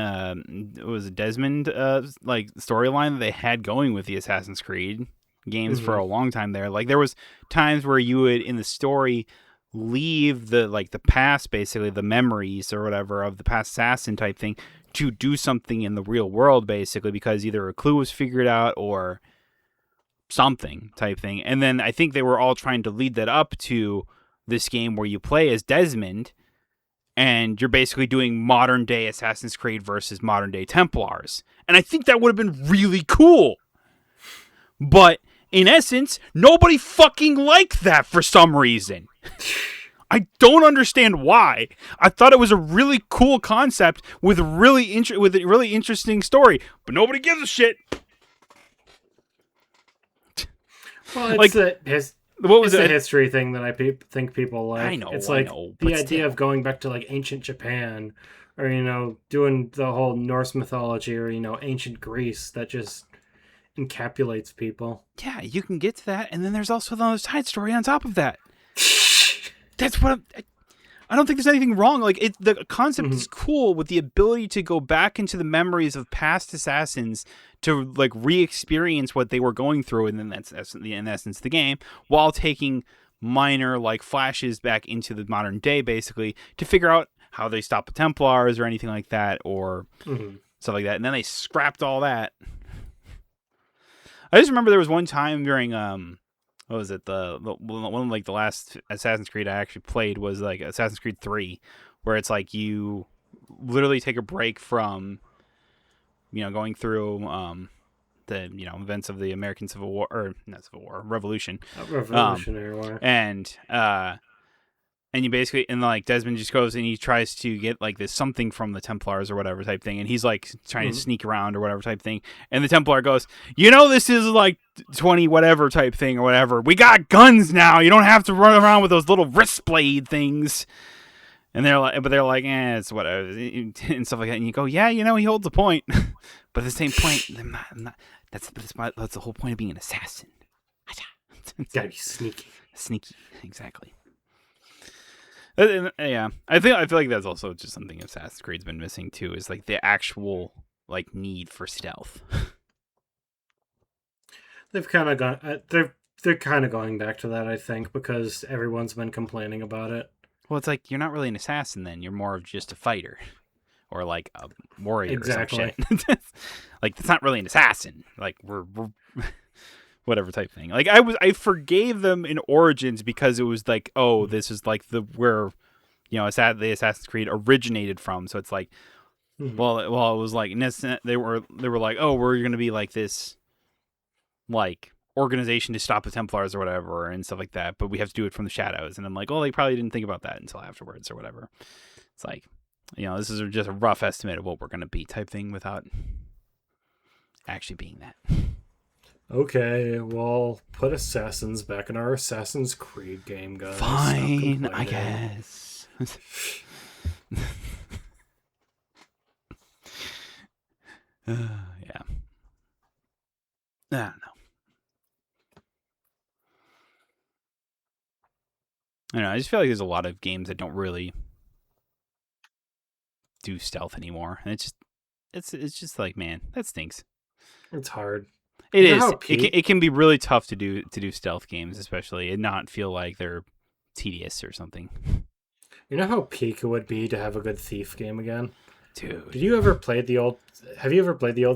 [SPEAKER 2] was it Desmond storyline that they had going with the Assassin's Creed games for a long time there. Like there was times where you would in the story leave the past, basically the memories or whatever of the past assassin type thing, to do something in the real world, basically, because either a clue was figured out or something type thing. And then I think they were all trying to lead that up to this game where you play as Desmond and you're basically doing modern day Assassin's Creed versus modern day Templars. And I think that would have been really cool. But in essence, nobody fucking liked that for some reason. I don't understand why. I thought it was a really cool concept with a really interesting story, but nobody gives a shit.
[SPEAKER 1] Well, it's a history thing that I think people like.
[SPEAKER 2] I know.
[SPEAKER 1] It's the idea of going back to ancient Japan, or doing the whole Norse mythology, or ancient Greece that just encapsulates people.
[SPEAKER 2] Yeah, you can get to that, and then there's also another side story on top of that. That's what I don't think there's anything wrong. The concept is cool, with the ability to go back into the memories of past assassins to re-experience what they were going through, and then that's in essence the game, while taking minor flashes back into the modern day, basically, to figure out how they stopped the Templars or anything like that, or stuff like that. And then they scrapped all that. I just remember there was one time during what was it? The one of like the last Assassin's Creed I actually played was like Assassin's Creed 3, where it's like you literally take a break from going through the events of the American Civil War, or not Civil War, Revolution,
[SPEAKER 1] Revolutionary War.
[SPEAKER 2] and you basically, and like Desmond just goes and he tries to get like this something from the Templars or whatever type thing, and he's like trying to sneak around or whatever type thing, and the Templar goes, this is like 20 whatever type thing or whatever. We got guns now. You don't have to run around with those little wrist blade things. And they're like, it's whatever, and stuff like that. And you go, yeah, he holds a point, but at the same point, I'm not. That's the whole point of being an assassin.
[SPEAKER 1] Gotta be sneaky.
[SPEAKER 2] Sneaky, exactly. Yeah, I feel like that's also just something Assassin's Creed's been missing too, is like the actual like need for stealth.
[SPEAKER 1] They've kind of gone. They're kind of going back to that, I think, because everyone's been complaining about it.
[SPEAKER 2] Well, it's like you're not really an assassin then. You're more of just a fighter, or like a warrior.
[SPEAKER 1] Exactly.
[SPEAKER 2] Or some shit. Like it's not really an assassin. Like we're whatever type thing. Like I forgave them in Origins because it was like, oh, this is like where the Assassin's Creed originated from. So it's like, well, it was like they were like, oh, we're gonna be like this, like organization to stop the Templars or whatever and stuff like that, but we have to do it from the shadows. And I'm like, oh, they probably didn't think about that until afterwards or whatever. It's like, this is just a rough estimate of what we're gonna be type thing without actually being that.
[SPEAKER 1] Okay, well, put assassins back in our Assassin's Creed game, guys.
[SPEAKER 2] Fine, I guess. Yeah. I don't know. I don't know. I just feel like there's a lot of games that don't really do stealth anymore, and it's just like, man, that stinks.
[SPEAKER 1] It's hard.
[SPEAKER 2] It is. It can be really tough to do stealth games, especially, and not feel like they're tedious or something.
[SPEAKER 1] You know how peak it would be to have a good Thief game again?
[SPEAKER 2] Dude.
[SPEAKER 1] Have you ever played the old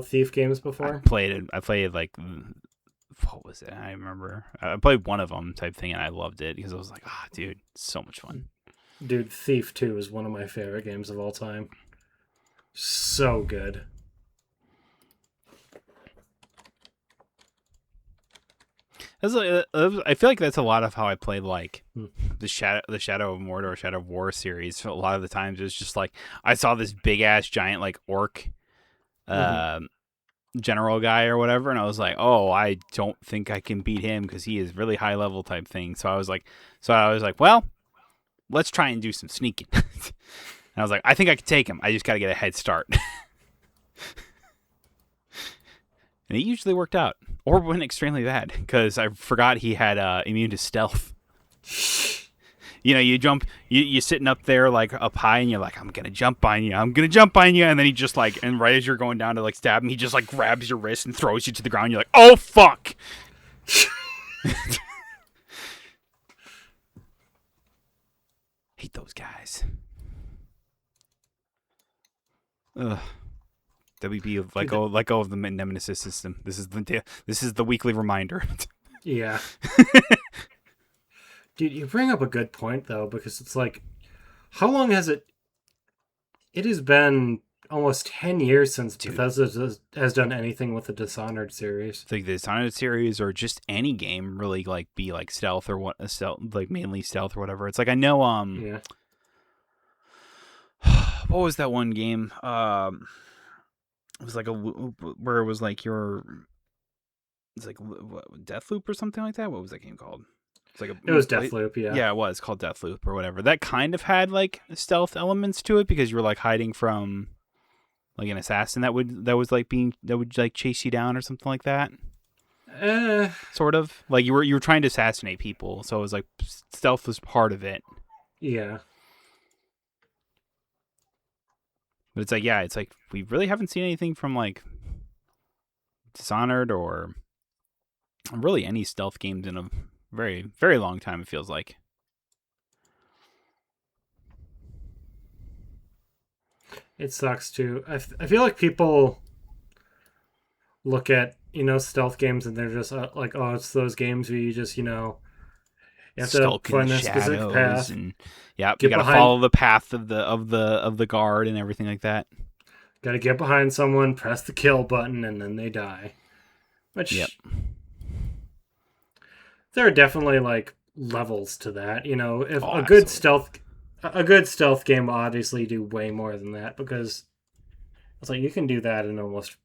[SPEAKER 1] Thief games before?
[SPEAKER 2] I played like, what was it? I remember. I played one of them type thing, and I loved it because I was like, dude, so much fun.
[SPEAKER 1] Dude, Thief 2 is one of my favorite games of all time. So good.
[SPEAKER 2] I feel like that's a lot of how I played like the Shadow of Mordor, Shadow of War series. So a lot of the times it was just like I saw this big ass giant like orc general guy or whatever, and I was like, oh, I don't think I can beat him because he is really high level type thing. So I was like, well, let's try and do some sneaking. And I was like, I think I could take him. I just got to get a head start. And it usually worked out. Or went extremely bad, because I forgot he had immune to stealth. You jump, you're sitting up there, like, up high, and you're like, I'm going to jump on you, and then he just, like, and right as you're going down to, like, stab him, he just, like, grabs your wrist and throws you to the ground. You're like, oh, fuck! Hate those guys. Ugh. WB, let go of the Nemesis system. This is the weekly reminder.
[SPEAKER 1] Yeah. Dude, you bring up a good point though, because it's like, how long has it? It has been almost 10 years since Bethesda has done anything with the Dishonored series.
[SPEAKER 2] Like the Dishonored series, or just any game, really like be like stealth or like mainly stealth or whatever. It's like I know.
[SPEAKER 1] Yeah.
[SPEAKER 2] What was that one game? It was like where it was like it's like Deathloop or something like that. What was that game called?
[SPEAKER 1] It was Deathloop, yeah.
[SPEAKER 2] Yeah, it was called Deathloop or whatever. That kind of had like stealth elements to it because you were like hiding from like an assassin that would like chase you down or something like that. Sort of like you were trying to assassinate people, so it was like stealth was part of it.
[SPEAKER 1] Yeah.
[SPEAKER 2] But it's like we really haven't seen anything from like Dishonored or really any stealth games in a very, very long time, it feels like.
[SPEAKER 1] It sucks too. I feel like people look at stealth games, and they're just like, oh, it's those games where you just, you have to
[SPEAKER 2] Skulk in the
[SPEAKER 1] find a specific
[SPEAKER 2] shadows,
[SPEAKER 1] path,
[SPEAKER 2] and yeah, you
[SPEAKER 1] get
[SPEAKER 2] got to
[SPEAKER 1] behind,
[SPEAKER 2] follow the path of the guard and everything like that.
[SPEAKER 1] got to get behind someone, press the kill button, and then they die.
[SPEAKER 2] Yep.
[SPEAKER 1] Which there are definitely like levels to that. If
[SPEAKER 2] Oh,
[SPEAKER 1] a good stealth game will obviously do way more than that, because it's like you can do that in almost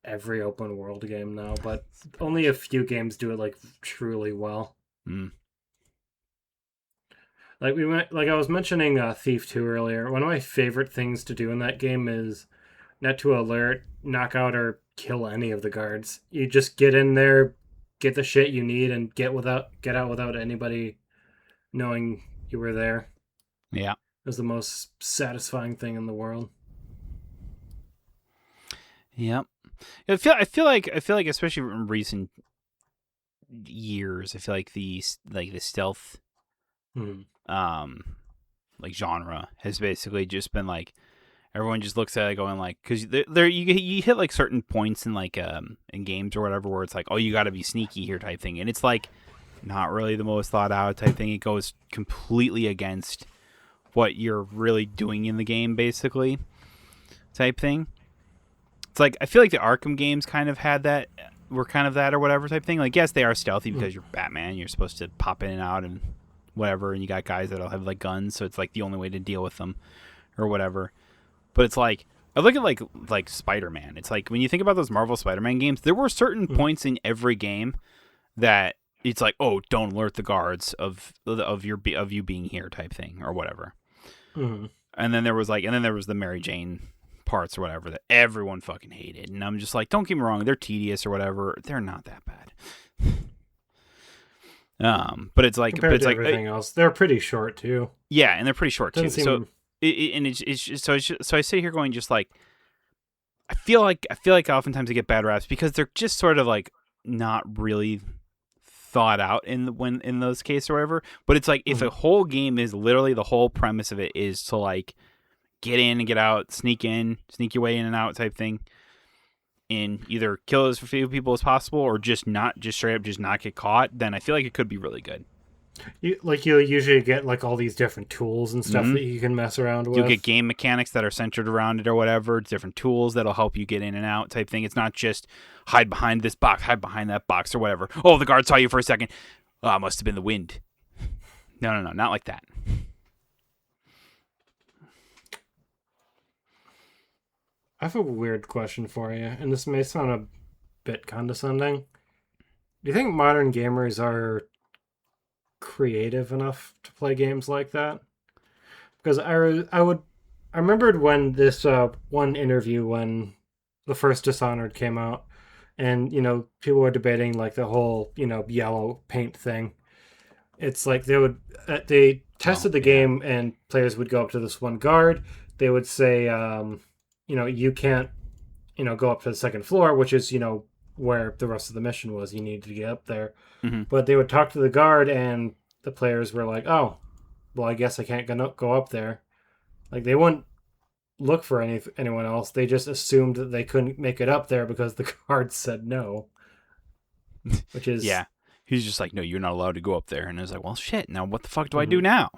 [SPEAKER 1] every open world game now, but only a few games do it like truly well.
[SPEAKER 2] Mm.
[SPEAKER 1] Like I was mentioning Thief 2 earlier. One of my favorite things to do in that game is not to alert, knock out, or kill any of the guards. You just get in there, get the shit you need, and get out without anybody knowing you were there.
[SPEAKER 2] Yeah.
[SPEAKER 1] It was the most satisfying thing in the world.
[SPEAKER 2] Yep. I feel like especially in recent years, I feel like the stealth
[SPEAKER 1] Hmm.
[SPEAKER 2] like genre has basically just been like everyone just looks at it going like, because there you hit like certain points in like in games or whatever where it's like, oh, you got to be sneaky here type thing, and it's like not really the most thought out type thing. It goes completely against what you're really doing in the game basically type thing. It's like I feel like the Arkham games kind of had that, were kind of that or whatever type thing. Like, yes, they are stealthy because you're Batman. You're supposed to pop in and out and whatever, and you got guys that'll have like guns, so it's like the only way to deal with them or whatever. But it's like I look at like Spider-Man. It's like when you think about those Marvel Spider-Man games, there were certain points in every game that it's like, oh, don't alert the guards of you being here type thing or whatever.
[SPEAKER 1] Mm-hmm.
[SPEAKER 2] And then there was the Mary Jane parts or whatever that everyone fucking hated, and I'm just like, don't get me wrong, they're tedious or whatever, they're not that bad. But it's like,
[SPEAKER 1] Compared to everything else, they're pretty short too.
[SPEAKER 2] Yeah, and they're pretty short too.
[SPEAKER 1] Doesn't
[SPEAKER 2] So
[SPEAKER 1] seem...
[SPEAKER 2] it's just, so I sit here going just like, I feel like oftentimes they get bad raps because they're just sort of like not really thought out in those cases or whatever. But it's like if a whole game is literally the whole premise of it is to like get in and get out, sneak your way in and out type thing, and either kill as few people as possible or just straight up just not get caught, then I feel like it could be really good.
[SPEAKER 1] You'll usually get like all these different tools and stuff that you can mess around with.
[SPEAKER 2] You'll get game mechanics that are centered around it or whatever, different tools that'll help you get in and out type thing. It's not just hide behind this box, hide behind that box or whatever. Oh, the guard saw you for a second. Oh, it must have been the wind. No, not like that.
[SPEAKER 1] I have a weird question for you, and this may sound a bit condescending. Do you think modern gamers are creative enough to play games like that? Because I remembered when this one interview when the first Dishonored came out, and people were debating like the whole yellow paint thing. It's like they tested the game, and players would go up to this one guard. They would say, you can't, go up to the second floor, which is, where the rest of the mission was. You needed to get up there.
[SPEAKER 2] Mm-hmm.
[SPEAKER 1] But they would talk to the guard, and the players were like, oh, well, I guess I can't go up there. Like, they wouldn't look for anyone else. They just assumed that they couldn't make it up there because the guard said no. Which is...
[SPEAKER 2] Yeah. He's just like, no, you're not allowed to go up there. And I was like, well, shit, now what the fuck do I do now?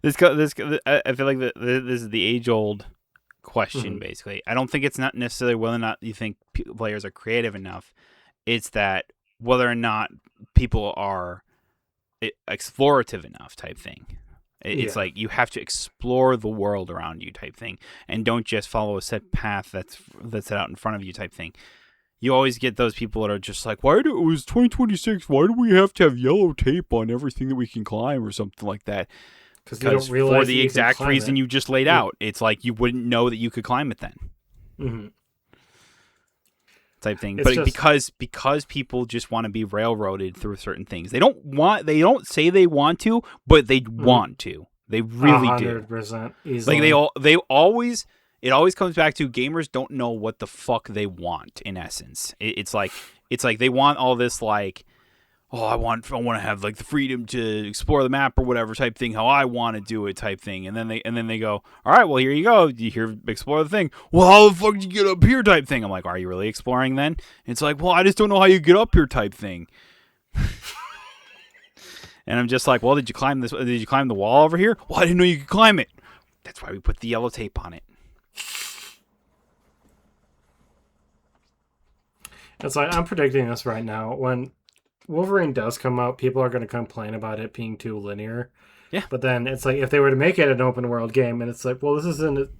[SPEAKER 2] I feel like this is the age-old question, basically. I don't think it's not necessarily whether or not you think players are creative enough. It's that whether or not people are explorative enough type thing. It's like you have to explore the world around you type thing, and don't just follow a set path that's set out in front of you type thing. You always get those people that are just like, it was 2026, why do we have to have yellow tape on everything that we can climb or something like that? Because for the exact reason you just laid out, it's like you wouldn't know that you could climb it then.
[SPEAKER 1] Mm-hmm.
[SPEAKER 2] Type thing. But because people just want to be railroaded through certain things. They don't say they want to, but they want to. They really
[SPEAKER 1] 100%
[SPEAKER 2] do.
[SPEAKER 1] Easily.
[SPEAKER 2] Like it always comes back to gamers don't know what the fuck they want in essence. It's like they want all this like, oh, I want to have like the freedom to explore the map or whatever type thing, how I want to do it type thing. And then they go, all right, well, here you go. You here explore the thing. Well, how the fuck did you get up here type thing? I'm like, are you really exploring then? And it's like, well, I just don't know how you get up here type thing. And I'm just like, well, did you climb this? Did you climb the wall over here? Well, I didn't know you could climb it. That's why we put the yellow tape on it.
[SPEAKER 1] It's like, I'm predicting this right now. When Wolverine does come out, people are going to complain about it being too linear.
[SPEAKER 2] Yeah.
[SPEAKER 1] But then it's like, if they were to make it an open world game, and it's like, well, this isn't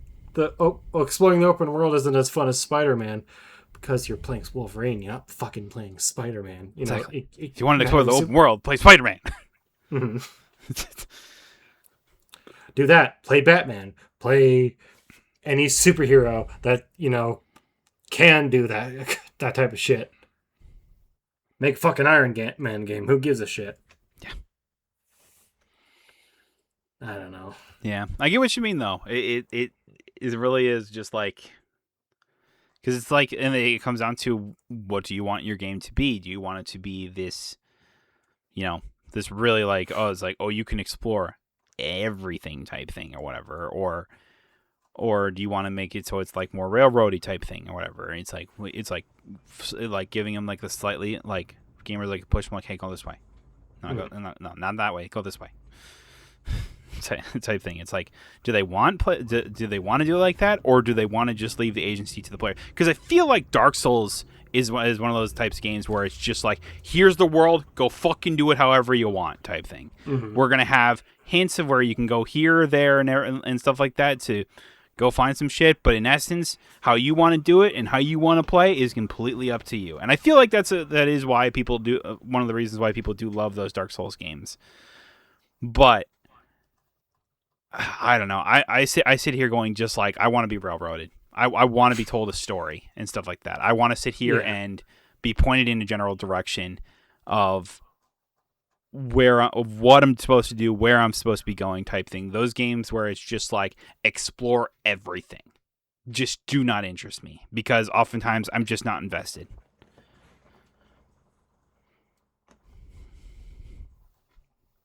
[SPEAKER 1] exploring the open world isn't as fun as Spider-Man because you're playing Wolverine, you're not fucking playing Spider-Man. You know,
[SPEAKER 2] exactly. If you wanted to explore the open world, play Spider-Man.
[SPEAKER 1] Mm-hmm. Do that. Play Batman. Play any superhero that, you know, can do that that type of shit. Make fucking Iron Man game. Who gives a shit?
[SPEAKER 2] Yeah.
[SPEAKER 1] I don't know.
[SPEAKER 2] Yeah, I get what you mean though. It really is just like, because it's like, and it comes down to, what do you want your game to be? Do you want it to be this, you know, this really like, oh, it's like, oh, you can explore everything type thing or whatever, or do you want to make it so it's like more railroady type thing or whatever? And it's like giving them like the slightly, like, gamers like push them like, hey, go this way. No, not that way. Go this way. type thing. It's like, do they want to do it like that, or do they want to just leave the agency to the player? Because I feel like Dark Souls is one of those types of games where it's just like, here's the world, go fucking do it however you want type thing.
[SPEAKER 1] Mm-hmm.
[SPEAKER 2] We're gonna have hints of where you can go here, there, and stuff like that to go find some shit, but in essence, how you want to do it and how you want to play is completely up to you. And I feel like that is why people do, one of the reasons why people do love those Dark Souls games. But I don't know. I sit here going, just like, I want to be railroaded. I want to be told a story and stuff like that. I want to sit here and be pointed in a general direction of what I'm supposed to do, where I'm supposed to be going type thing. Those games where it's just like, explore everything, just do not interest me, because oftentimes I'm just not invested.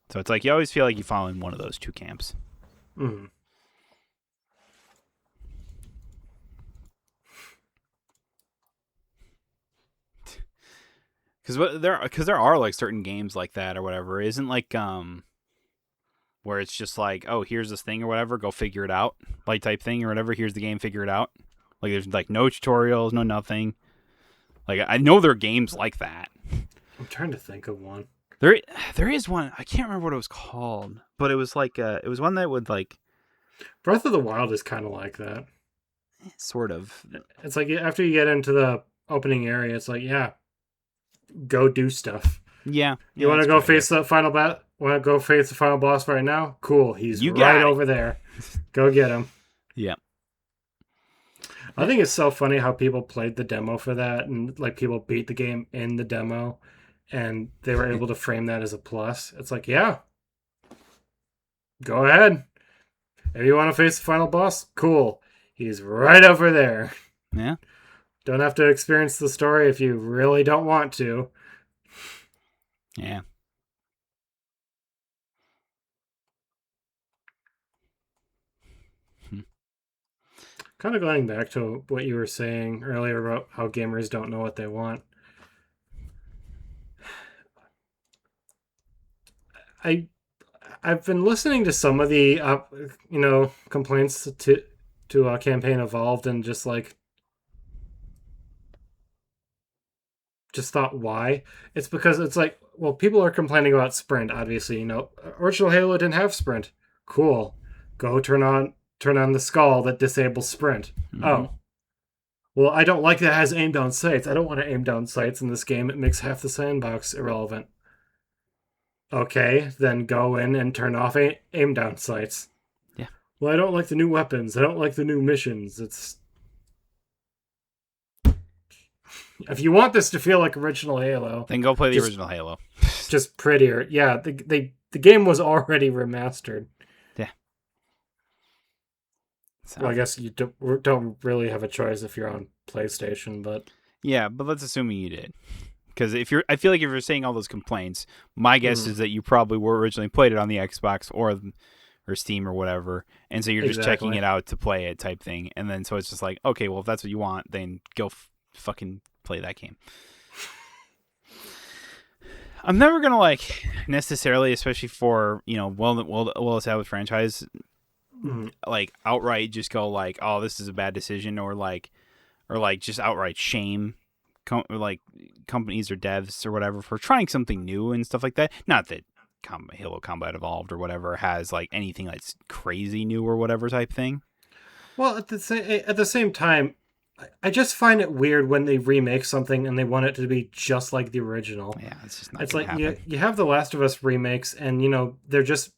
[SPEAKER 2] So it's like, you always feel like you fall in one of those two camps.
[SPEAKER 1] Mm-hmm.
[SPEAKER 2] Because there are like certain games like that or whatever. Isn't like where it's just like, oh, here's this thing or whatever, go figure it out, like type thing or whatever. Here's the game, figure it out. Like, there's like no tutorials, no nothing. Like, I know there are games like that.
[SPEAKER 1] I'm trying to think of one.
[SPEAKER 2] There is one. I can't remember what it was called, but it was like it was one that would like,
[SPEAKER 1] Breath of the Wild is kind of like that.
[SPEAKER 2] sort of.
[SPEAKER 1] It's like, after you get into the opening area, it's like, yeah, go do stuff.
[SPEAKER 2] Yeah.
[SPEAKER 1] You want to go face the final Want to go face the final boss right now? Cool. He's right over there. Go get him.
[SPEAKER 2] Yeah.
[SPEAKER 1] I think it's so funny how people played the demo for that, and like, people beat the game in the demo, and they were able to frame that as a plus. It's like, yeah, go ahead. If you want to face the final boss, cool. He's right over there.
[SPEAKER 2] Yeah.
[SPEAKER 1] Don't have to experience the story if you really don't want to.
[SPEAKER 2] Yeah.
[SPEAKER 1] Kind of going back to what you were saying earlier about how gamers don't know what they want. I've been listening to some of the complaints to Campaign Evolved, and just thought, why? It's because it's like, well, people are complaining about sprint, obviously. Original Halo didn't have sprint. Cool. Go turn on the skull that disables sprint. Mm-hmm. Oh. Well, I don't like that it has aim down sights. I don't want to aim down sights in this game. It makes half the sandbox irrelevant. Okay, then go in and turn off aim down sights.
[SPEAKER 2] Yeah.
[SPEAKER 1] Well, I don't like the new weapons. I don't like the new missions. It's... If you want this to feel like original Halo,
[SPEAKER 2] then go play the original Halo.
[SPEAKER 1] Just prettier. Yeah, the game was already remastered.
[SPEAKER 2] Yeah.
[SPEAKER 1] Well, I guess you don't really have a choice if you're on PlayStation, but...
[SPEAKER 2] Yeah, but let's assume you did. Because I feel like if you're saying all those complaints, my guess is that you probably were originally played it on the Xbox or Steam or whatever, and so you're just checking it out to play it type thing, and then so it's just like, okay, well if that's what you want, then go fucking play that game. I'm never gonna like necessarily, especially for well established franchise, like outright just go like, oh, this is a bad decision, or just outright shame companies or devs or whatever for trying something new and stuff like that. Not that Halo Combat Evolved or whatever has like anything that's crazy new or whatever type thing.
[SPEAKER 1] Well, at the same time, I just find it weird when they remake something and they want it to be just like the original.
[SPEAKER 2] Yeah, it's just not.
[SPEAKER 1] It's like you have the Last of Us remakes, and they're just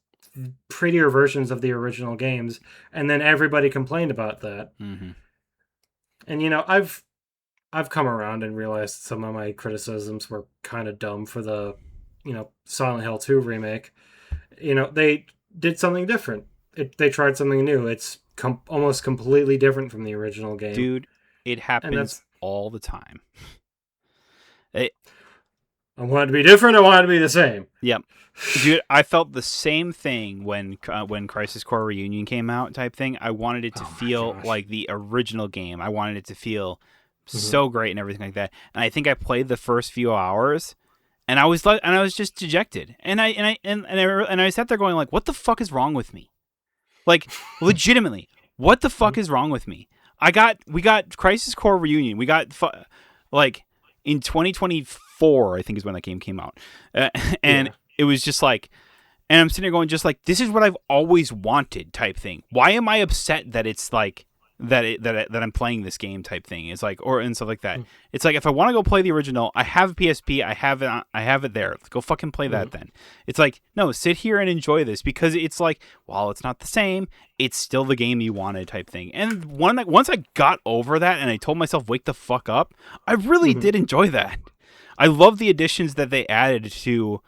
[SPEAKER 1] prettier versions of the original games, and then everybody complained about that.
[SPEAKER 2] Mm-hmm.
[SPEAKER 1] And I've come around and realized some of my criticisms were kind of dumb for the Silent Hill 2 remake. They did something different. They tried something new. It's almost completely different from the original game.
[SPEAKER 2] Dude, it happens all the time.
[SPEAKER 1] I want it to be different. I want it to be the same.
[SPEAKER 2] Yep. Dude, I felt the same thing when Crisis Core Reunion came out type thing. I wanted it to feel like the original game. I wanted it to feel so great and everything like that. And I think I played the first few hours and I was just dejected. And I sat there going like, what the fuck is wrong with me? Like, legitimately, what the fuck is wrong with me? We got Crisis Core Reunion. We got like in 2024, I think is when that game came out. It was just like, and I'm sitting there going just like, this is what I've always wanted type thing. Why am I upset that it's like that I'm playing this game type thing? It's like, and stuff like that. It's like, if I want to go play the original, I have a PSP, I have it there. Let's go fucking play that then. It's like, no, sit here and enjoy this, because it's like, while it's not the same, it's still the game you wanted type thing. And once I got over that and I told myself, wake the fuck up, I really did enjoy that. I love the additions that they added to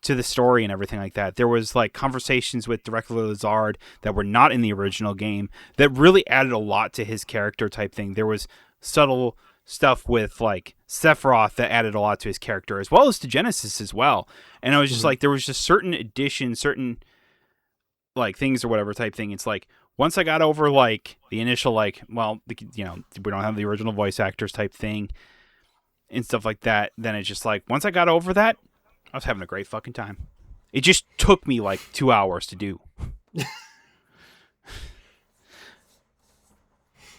[SPEAKER 2] the story and everything like that. There was like conversations with Director Lazard that were not in the original game that really added a lot to his character type thing. There was subtle stuff with like Sephiroth that added a lot to his character, as well as to Genesis as well. And I was just like, there was just certain additions, certain like things or whatever type thing. It's like, once I got over like the initial like, well, we don't have the original voice actors type thing and stuff like that, then it's just like, once I got over that, I was having a great fucking time. It just took me like 2 hours to do.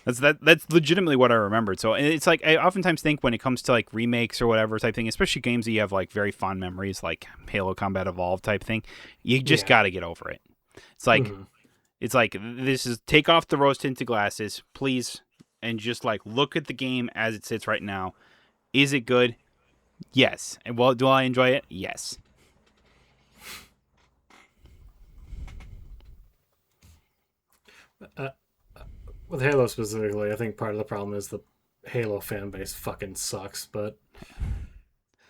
[SPEAKER 2] That's legitimately what I remembered. So it's like, I oftentimes think when it comes to like remakes or whatever type thing, especially games that you have like very fond memories, like Halo Combat Evolved type thing, you just got to get over it. It's like, this is, take off the rose tinted glasses, please, and just like look at the game as it sits right now. Is it good? Yes. And well, do I enjoy it? Yes.
[SPEAKER 1] With Halo specifically, I think part of the problem is the Halo fan base fucking sucks, but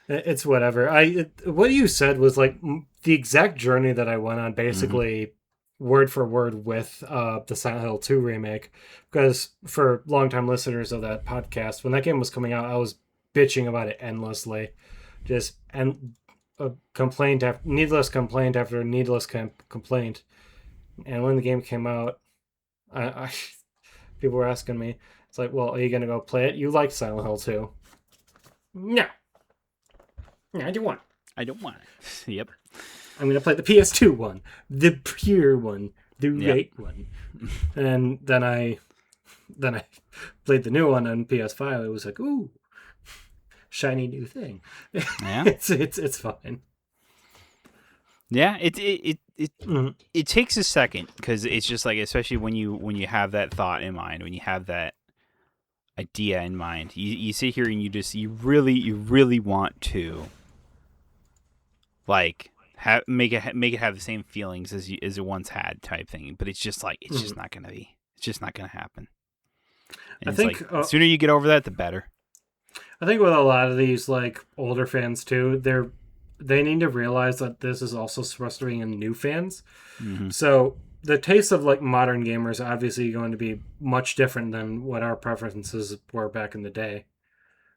[SPEAKER 1] it's whatever. What you said was like the exact journey that I went on, basically word for word with the Silent Hill 2 remake, because for longtime listeners of that podcast, when that game was coming out, I was bitching about it endlessly. Just complaint after needless complaint after needless complaint. And when the game came out, I people were asking me, it's like, well, are you gonna go play it? You like Silent Hill 2? No, I don't want
[SPEAKER 2] it. Yep.
[SPEAKER 1] I'm gonna play the PS2 one, the pure one, the right one. And then I played the new one on PS5. It was like, ooh, shiny new thing.
[SPEAKER 2] Yeah.
[SPEAKER 1] it's fine.
[SPEAKER 2] Yeah, it takes a second, because it's just like, especially when you have that thought in mind, when you have that idea in mind, you sit here and you really want to like make it have the same feelings as it once had type thing, but it's just like, it's just not gonna be. It's just not gonna happen. And I think like, the sooner you get over that, the better.
[SPEAKER 1] I think with a lot of these like older fans too, they need to realize that this is also supposed to be in new fans. So the taste of like modern gamers are obviously going to be much different than what our preferences were back in the day.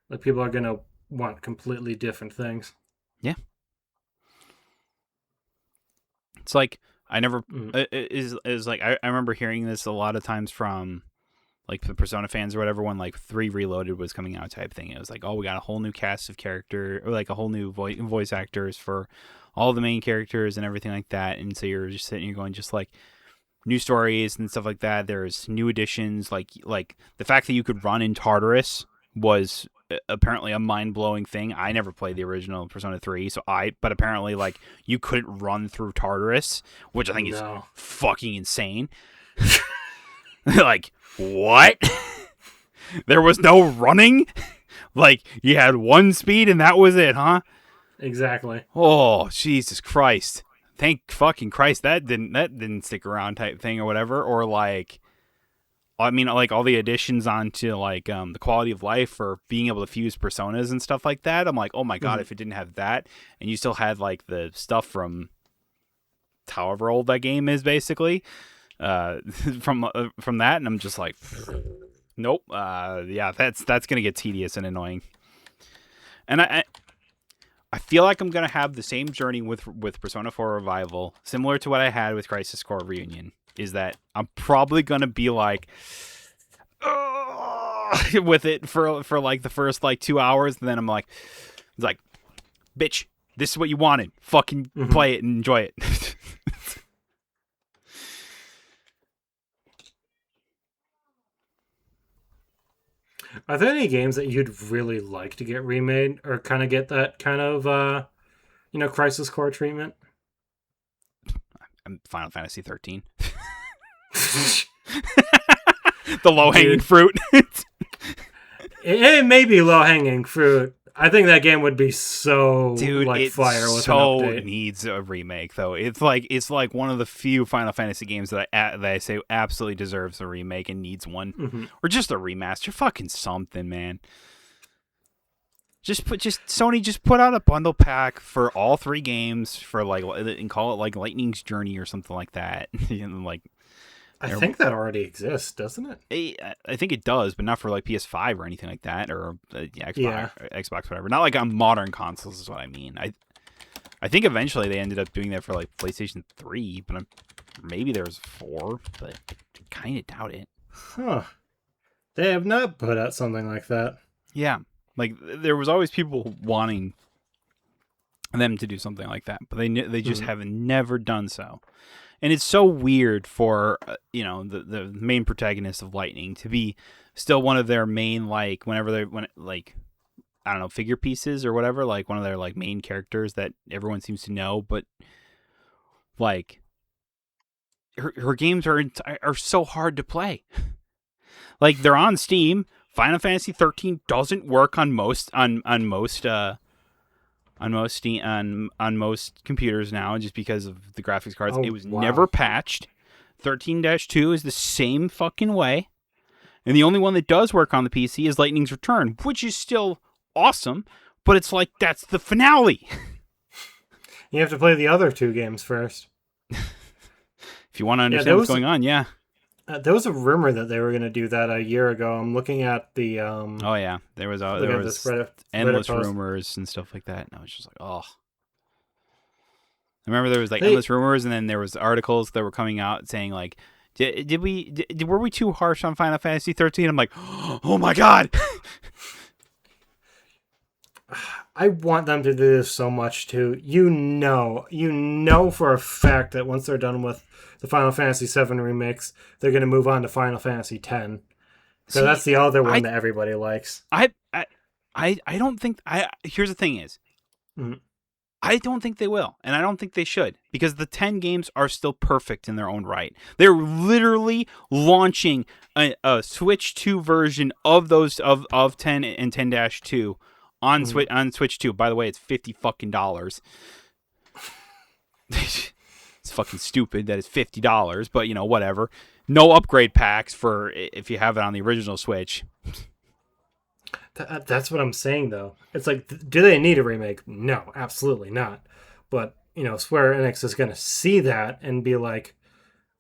[SPEAKER 1] Like, people are going to want completely different things.
[SPEAKER 2] Yeah. It's like I never
[SPEAKER 1] Mm.
[SPEAKER 2] is like I remember hearing this a lot of times from like the Persona fans or whatever when like 3 Reloaded was coming out type thing. It was like, oh, we got a whole new cast of character or like a whole new voice actors for all the main characters and everything like that. And so you're just sitting here going just like new stories and stuff like that. There's new additions like the fact that you could run in Tartarus was apparently a mind-blowing thing. I never played the original Persona 3, but apparently like you couldn't run through Tartarus, which I think is
[SPEAKER 1] No.
[SPEAKER 2] fucking insane. Like, what? There was no running? Like, you had one speed and that was it, huh?
[SPEAKER 1] Exactly.
[SPEAKER 2] Oh, Jesus Christ. Thank fucking Christ that didn't stick around type thing or whatever. Or like, I mean, like all the additions onto like the quality of life for being able to fuse personas and stuff like that. I'm like, oh my God, if it didn't have that and you still had like the stuff from however old that game is basically, from that, and I'm just like, nope. Yeah, that's gonna get tedious and annoying. And I feel like I'm gonna have the same journey with Persona 4 Revival, similar to what I had with Crisis Core Reunion. Is that I'm probably gonna be like with it for like the first like 2 hours, and then I'm like, it's like, bitch, this is what you wanted. Fucking play it and enjoy it.
[SPEAKER 1] Are there any games that you'd really like to get remade or kind of get that kind of, Crisis Core treatment?
[SPEAKER 2] Final Fantasy 13. The low-hanging fruit.
[SPEAKER 1] It may be low-hanging fruit. I think that game would be so fire with an update.
[SPEAKER 2] Needs a remake though. It's like one of the few Final Fantasy games that I say absolutely deserves a remake and needs one, or just a remaster. Fucking something, man. Sony just put out a bundle pack for all 3 games for like and call it like Lightning's Journey or something like that. Like,
[SPEAKER 1] I think that already exists, doesn't
[SPEAKER 2] it? I think it does, but not for like PS5 or anything like that, or Xbox, whatever. Not like on modern consoles is what I mean. I think eventually they ended up doing that for like PlayStation 3, but maybe there was 4, but I kind of doubt it.
[SPEAKER 1] Huh. They have not put out something like that.
[SPEAKER 2] Yeah. Like, there was always people wanting them to do something like that, but they just have never done so. And it's so weird for, the main protagonist of Lightning to be still one of their main, like, I don't know, figure pieces or whatever, like one of their, like, main characters that everyone seems to know, but, like, her games are so hard to play. Like, they're on Steam. Final Fantasy 13 doesn't work on most computers now, just because of the graphics cards. It was never patched. 13-2 is the same fucking way, and the only one that does work on the PC is Lightning's Return, which is still awesome. But it's like, that's the finale.
[SPEAKER 1] You have to play the other 2 games first.
[SPEAKER 2] If you want to understand what's going on, yeah.
[SPEAKER 1] There was a rumor that they were going to do that a year ago. I'm looking at the.
[SPEAKER 2] Oh yeah, there was endless rumors and stuff like that, and I was just like, oh. I remember there was like endless rumors, and then there was articles that were coming out saying like, were we too harsh on Final Fantasy 13? I'm like, oh my God.
[SPEAKER 1] I want them to do this so much too. You know for a fact that once they're done with the Final Fantasy VII remakes, they're going to move on to Final Fantasy X. So that's the other one that everybody likes.
[SPEAKER 2] I don't think here's the thing is, I don't think they will, and I don't think they should, because the 10 games are still perfect in their own right. They're literally launching a Switch 2 version of those of 10 and 10-2 on Switch 2. By the way, it's $50 fucking. It's fucking stupid that it's $50, but whatever. No upgrade packs for if you have it on the original Switch.
[SPEAKER 1] That's what I'm saying, though. It's like, do they need a remake? No, absolutely not. But, Square Enix is going to see that and be like,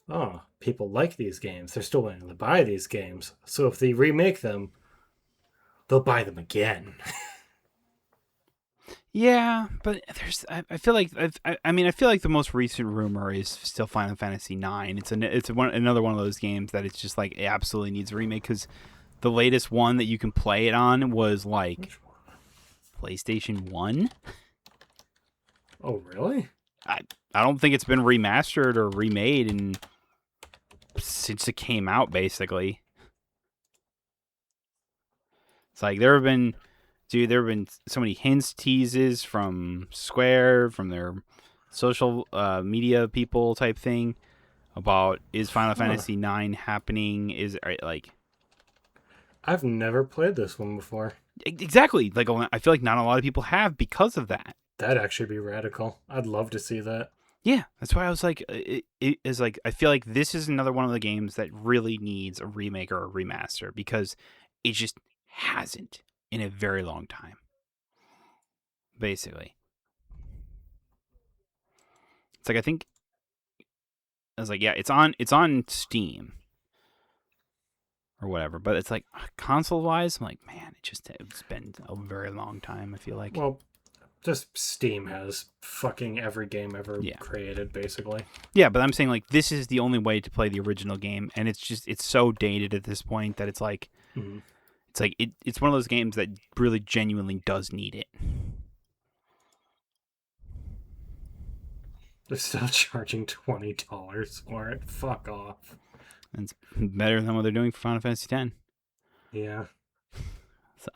[SPEAKER 1] oh, people like these games. They're still willing to buy these games. So if they remake them, they'll buy them again.
[SPEAKER 2] Yeah, but I feel like I feel like the most recent rumor is still Final Fantasy IX. Another one of those games that it's just like it absolutely needs a remake because the latest one that you can play it on was like
[SPEAKER 1] Which one?
[SPEAKER 2] PlayStation 1.
[SPEAKER 1] Oh, really?
[SPEAKER 2] I don't think it's been remastered or remade since it came out, basically. It's like there have been so many hints, teases from Square, from their social media people type thing about is Final
[SPEAKER 1] Huh.
[SPEAKER 2] Fantasy IX happening? Like
[SPEAKER 1] I've never played this one before.
[SPEAKER 2] exactly like I feel like not a lot of people have because of that.
[SPEAKER 1] That'd actually be radical. I'd love to see that.
[SPEAKER 2] Yeah, that's why I was like, it is like I feel like this is another one of the games that really needs a remake or a remaster because it just hasn't in a very long time. Basically, it's like I was like, yeah, it's on Steam or whatever, but it's like console wise, I'm like, man, it's been a very long time. I feel like,
[SPEAKER 1] Well, just Steam has fucking every game ever
[SPEAKER 2] yeah,
[SPEAKER 1] created, basically.
[SPEAKER 2] yeah, but I'm saying like this is the only way to play the original game, and it's so dated at this point that
[SPEAKER 1] Mm-hmm.
[SPEAKER 2] it's like it's one of those games that really genuinely does need it.
[SPEAKER 1] They're still charging $20 for it. Fuck off.
[SPEAKER 2] And it's better than what they're doing for Final Fantasy X.
[SPEAKER 1] Yeah.
[SPEAKER 2] So,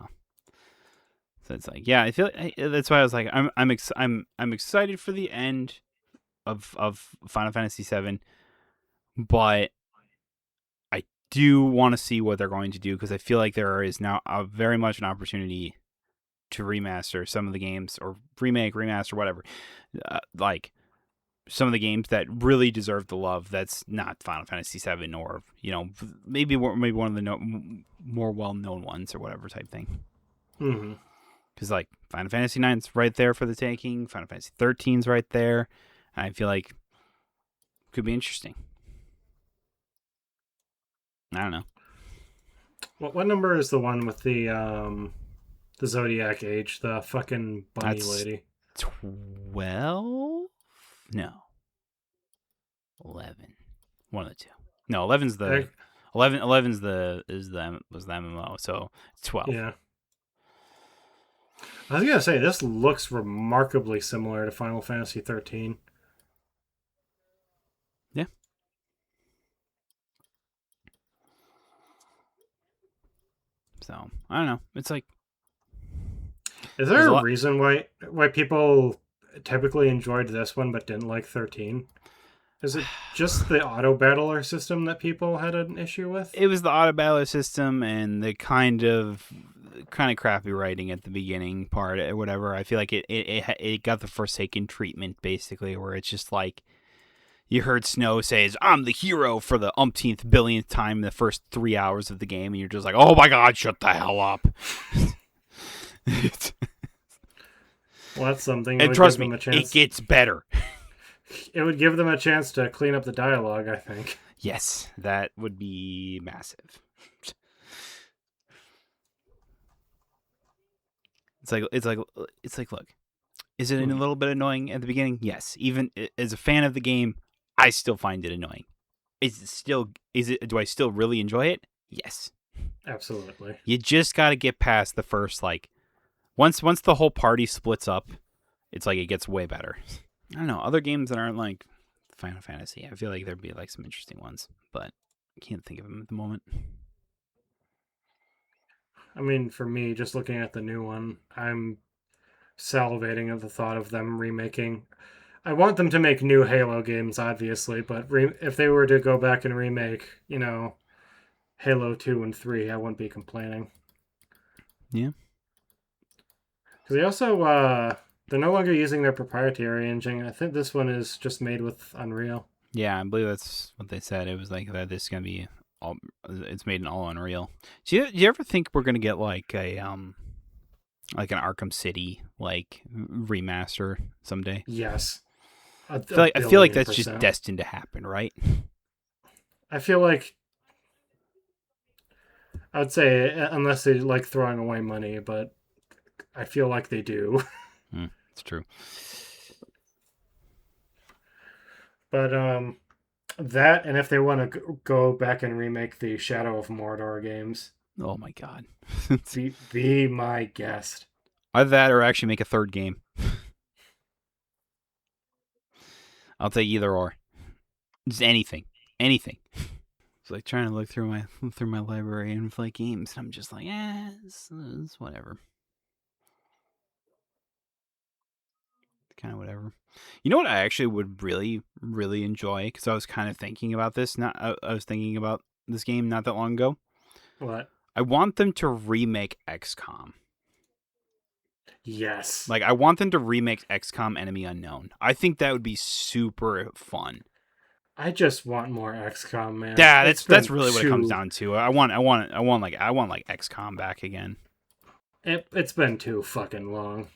[SPEAKER 2] so it's like, yeah, I feel that's why I was like, I'm excited for the end of Final Fantasy VII, but I do want to see what they're going to do because I feel like there is now very much an opportunity to remaster some of the games or remake, remaster, whatever. Like some of the games that really deserve the love that's not Final Fantasy VII or maybe one of the more well known ones or whatever type thing.
[SPEAKER 1] Mm-hmm.
[SPEAKER 2] Because like Final Fantasy IX's right there for the taking, Final Fantasy 13's right there. I feel like it could be interesting. I don't know.
[SPEAKER 1] What number is the one with the Zodiac Age, the fucking bunny
[SPEAKER 2] That's
[SPEAKER 1] lady?
[SPEAKER 2] 12? No, 11. One of the two. No, 11's the
[SPEAKER 1] I,
[SPEAKER 2] 11's was the MMO, so it's 12.
[SPEAKER 1] yeah. I was gonna say this looks remarkably similar to Final Fantasy 13.
[SPEAKER 2] Yeah. So I don't know. It's like
[SPEAKER 1] Is
[SPEAKER 2] there's
[SPEAKER 1] there
[SPEAKER 2] a
[SPEAKER 1] a
[SPEAKER 2] lot.
[SPEAKER 1] reason why people typically enjoyed this one but didn't like 13? Is it just the auto battler system that people had an issue with?
[SPEAKER 2] It was the auto battler system and the kind of crappy writing at the beginning part or whatever. I feel like it got the Forsaken treatment basically, where it's just like you heard Snow says, "I'm the hero" for the umpteenth billionth time in the first 3 hours of the game, and you're just like, "Oh my god, shut the hell up!"
[SPEAKER 1] Well, that's something. It
[SPEAKER 2] And
[SPEAKER 1] would give
[SPEAKER 2] trust
[SPEAKER 1] them
[SPEAKER 2] me,
[SPEAKER 1] a
[SPEAKER 2] it
[SPEAKER 1] chance.
[SPEAKER 2] gets better.
[SPEAKER 1] It would give them a chance to clean up the dialogue, I think.
[SPEAKER 2] Yes, that would be massive. It's like look, is it a
[SPEAKER 1] Hmm.
[SPEAKER 2] little bit annoying at the beginning? Yes. Even as a fan of the game, I still find it annoying. Do I still really enjoy it? Yes.
[SPEAKER 1] Absolutely.
[SPEAKER 2] You just got to get past the first like once the whole party splits up, it's like it gets way better. I don't know, other games that aren't like Final Fantasy. I feel like there'd be like some interesting ones, but I can't think of them at the moment.
[SPEAKER 1] I mean, for me, just looking at the new one, I'm salivating at the thought of them remaking. I want them to make new Halo games, obviously, but if they were to go back and remake, Halo 2 and 3, I wouldn't be complaining.
[SPEAKER 2] Yeah.
[SPEAKER 1] Because they also, they're no longer using their proprietary engine. I think this one is just made with Unreal.
[SPEAKER 2] Yeah, I believe that's what they said. It was like that this is going to be all it's made in all Unreal. Do you ever think we're going to get like like an Arkham City like remaster someday?
[SPEAKER 1] Yes.
[SPEAKER 2] I feel like
[SPEAKER 1] billion
[SPEAKER 2] that's just
[SPEAKER 1] percent.
[SPEAKER 2] destined to happen, right?
[SPEAKER 1] I feel like I would say unless they like throwing away money, but I feel like they do.
[SPEAKER 2] It's true.
[SPEAKER 1] But that, and if they want to go back and remake the Shadow of Mordor games,
[SPEAKER 2] Oh my god.
[SPEAKER 1] be my guest.
[SPEAKER 2] Either that or actually make a third game. I'll take either or. Just anything. Anything. It's like trying to look through my library and play games, and I'm just like, it's whatever. Kind of whatever. You know what I actually would really, really enjoy? Because I was kind of thinking about this. I was thinking about this game not that long ago.
[SPEAKER 1] What?
[SPEAKER 2] I want them to remake XCOM.
[SPEAKER 1] Yes.
[SPEAKER 2] Like, I want them to remake XCOM Enemy Unknown. I think that would be super fun.
[SPEAKER 1] I just want more XCOM, man.
[SPEAKER 2] Yeah, that's really what it comes down to. I want like XCOM back again.
[SPEAKER 1] It's been too fucking long.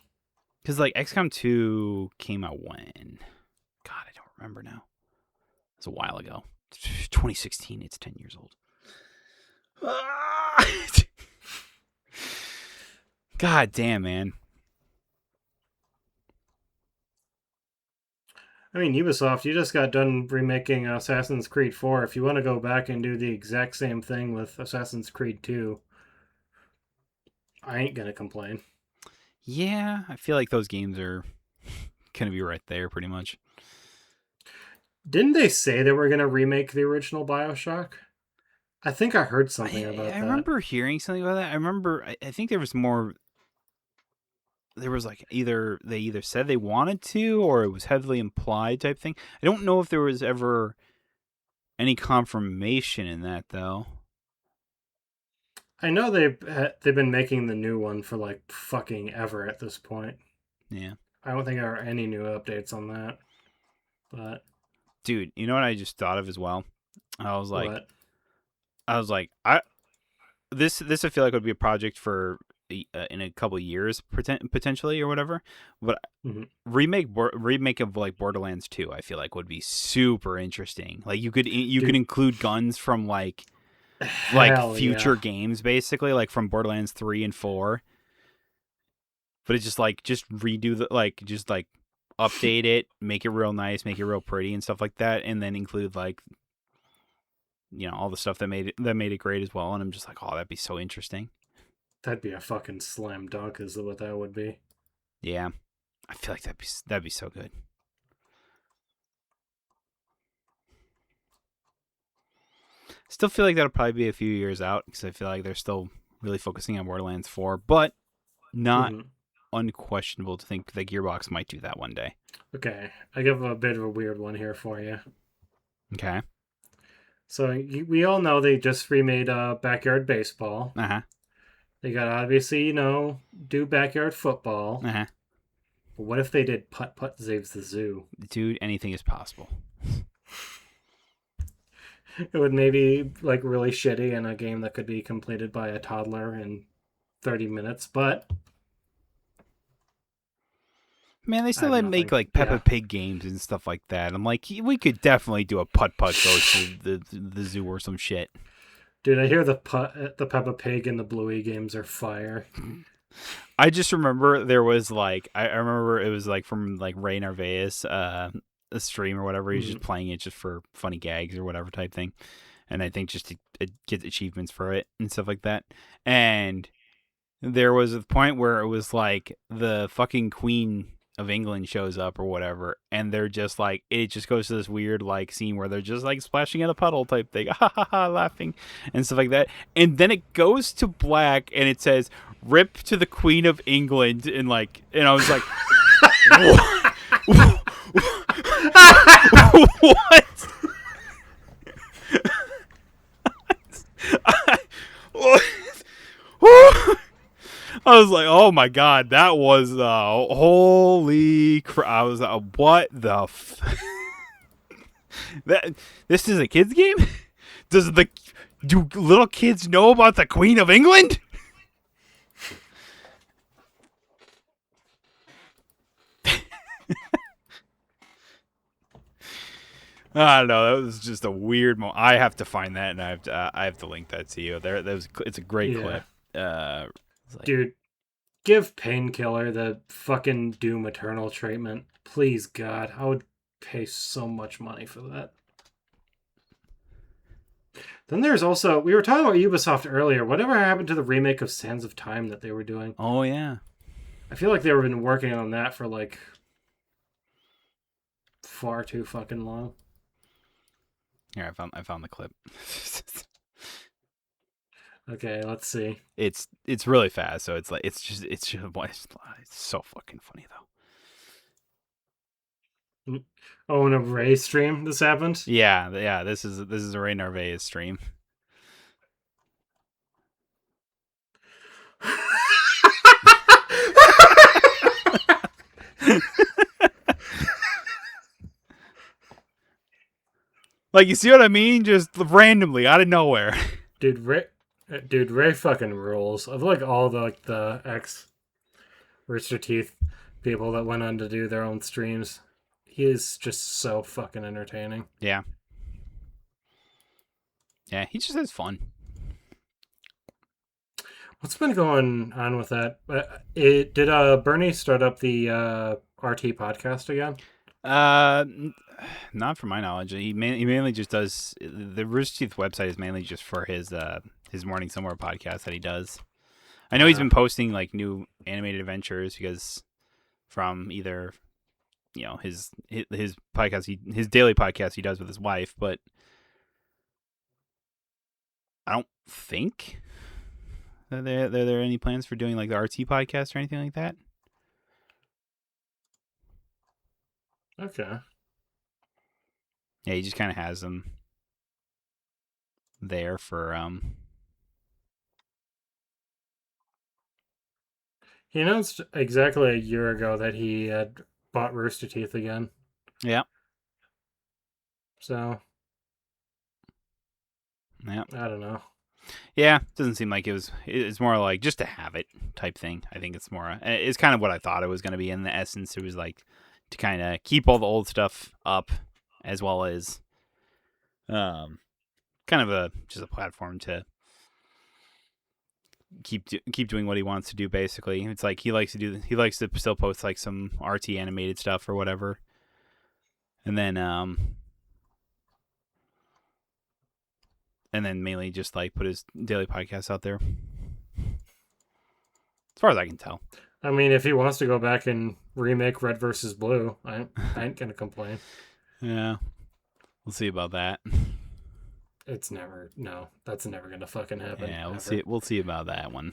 [SPEAKER 2] Because like XCOM 2 came out when? God, I don't remember now. It was a while ago. 2016. It's 10 years old. God damn, man.
[SPEAKER 1] I mean, Ubisoft, you just got done remaking Assassin's Creed 4. If you want to go back and do the exact same thing with Assassin's Creed 2, I ain't gonna complain.
[SPEAKER 2] Yeah, I feel like those games are gonna be right there pretty much.
[SPEAKER 1] Didn't they say they were gonna remake the original Bioshock? I think I heard something about that.
[SPEAKER 2] I remember hearing something about that. I think there was more. There was like they either said they wanted to or it was heavily implied type thing. I don't know if there was ever any confirmation in that though.
[SPEAKER 1] I know they've been making the new one for like fucking ever at this point.
[SPEAKER 2] Yeah.
[SPEAKER 1] I don't think there are any new updates on that. But
[SPEAKER 2] dude, you know what I just thought of as well? I was like,
[SPEAKER 1] what?
[SPEAKER 2] This I feel like would be a project for in a couple of years potentially or whatever. But remake of like Borderlands 2, I feel like would be super interesting. Like you could include guns from like future games basically, like from Borderlands 3 and 4. But it's just redo the update it, make it real nice, make it real pretty and stuff like that, and then include like all the stuff that made it great as well. And I'm just like, oh, that'd be so interesting.
[SPEAKER 1] That'd be a fucking slam dunk, is what that would be.
[SPEAKER 2] Yeah, I feel like that'd be so good. Still feel like that'll probably be a few years out because I feel like they're still really focusing on Borderlands 4, but not unquestionable to think that Gearbox might do that one day.
[SPEAKER 1] Okay, I give a bit of a weird one here for you.
[SPEAKER 2] Okay.
[SPEAKER 1] So we all know they just remade Backyard Baseball.
[SPEAKER 2] Uh-huh.
[SPEAKER 1] They got obviously, do Backyard Football.
[SPEAKER 2] Uh-huh.
[SPEAKER 1] But what if they did Putt Putt Saves the Zoo?
[SPEAKER 2] Dude, anything is possible.
[SPEAKER 1] It would maybe like really shitty in a game that could be completed by a toddler in 30 minutes, but
[SPEAKER 2] man, they still make like Peppa Pig games and stuff like that. I'm like, we could definitely do a Putt Putt goes to the zoo or some shit.
[SPEAKER 1] Dude, I hear the Peppa Pig and the Bluey games are fire.
[SPEAKER 2] I just remember there was like I remember it was like from like Ray Narvaez a stream or whatever. He's just playing it just for funny gags or whatever type thing, and I think just to get achievements for it and stuff like that. And there was a point where it was like the fucking Queen of England shows up or whatever, and they're just like, it just goes to this weird like scene where they're just like splashing in a puddle type thing, ha ha ha, laughing and stuff like that, and then it goes to black and it says "Rip to the Queen of England," and I was like, what? I was like, oh my god, that was holy crap. I was like, what the this is a kid's game? Do little kids know about the Queen of England? I don't know. That was just a weird moment. I have to find that, and I have to link that to you. It's a great clip.
[SPEAKER 1] Dude, Give Painkiller the fucking Doom Eternal treatment. Please, God. I would pay so much money for that. Then there's also... We were talking about Ubisoft earlier. Whatever happened to the remake of Sands of Time that they were doing?
[SPEAKER 2] Oh, yeah.
[SPEAKER 1] I feel like they've been working on that for, like, far too fucking long.
[SPEAKER 2] Here, I found the clip.
[SPEAKER 1] Okay, let's see.
[SPEAKER 2] It's really fast, so it's so fucking funny though.
[SPEAKER 1] Oh, in a Ray stream this happened?
[SPEAKER 2] Yeah, this is a Ray Narvaez stream. Like, you see what I mean? Just randomly out of nowhere.
[SPEAKER 1] Dude, Ray fucking rules. Of like all the ex Rooster Teeth people that went on to do their own streams, he is just so fucking entertaining.
[SPEAKER 2] Yeah. Yeah, he just has fun.
[SPEAKER 1] What's been going on with that? Did Bernie start up the RT podcast again?
[SPEAKER 2] Not from my knowledge. He mainly just does the Rooster Teeth website is mainly just for his Morning Somewhere podcast that he does. I know he's been posting like new animated adventures because from either his podcast, his daily podcast he does with his wife, but I don't think that there are any plans for doing like the RT podcast or anything like that.
[SPEAKER 1] Okay.
[SPEAKER 2] Yeah, he just kind of has them there for
[SPEAKER 1] He announced exactly a year ago that he had bought Rooster Teeth again.
[SPEAKER 2] Yeah.
[SPEAKER 1] So.
[SPEAKER 2] Yeah.
[SPEAKER 1] I don't know.
[SPEAKER 2] Yeah, doesn't seem like it was. It's more like just to have it type thing. I think it's more. It's kind of what I thought it was going to be. In the essence, it was like to kind of keep all the old stuff up, as well as, kind of just a platform to keep doing what he wants to do. Basically, it's like he likes to still post like some RT animated stuff or whatever, and then mainly just like put his daily podcast out there. As far as I can tell.
[SPEAKER 1] I mean, if he wants to go back and remake Red vs. Blue, I ain't gonna complain.
[SPEAKER 2] Yeah. We'll see about that.
[SPEAKER 1] That's never gonna fucking happen.
[SPEAKER 2] Yeah,
[SPEAKER 1] we'll
[SPEAKER 2] see. We'll see about that one.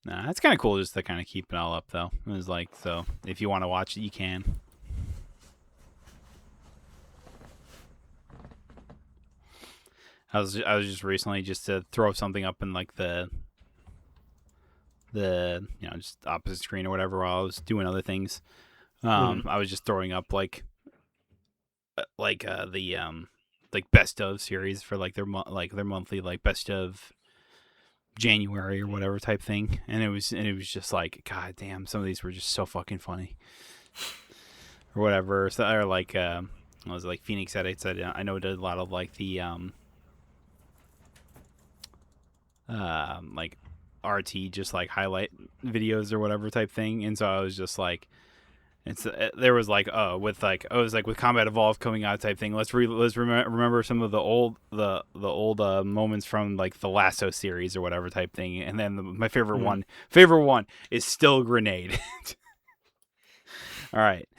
[SPEAKER 2] Nah, it's kind of cool just to kind of keep it all up, though. It was like, so if you want to watch it, you can. I was just recently just to throw something up in like the just opposite screen or whatever while I was doing other things. I was just throwing up like the best of series for like their monthly like best of January or whatever type thing, and it was just like, god damn, some of these were just so fucking funny or whatever. So, or like I was like Phoenix Edits. I know it did a lot of like the like RT just like highlight videos or whatever type thing, and so I was just like, there was like with like it was like with Combat Evolved coming out type thing. Let's remember some of the old moments from like the Lasso series or whatever type thing, and then my favorite one is still Grenade. All right.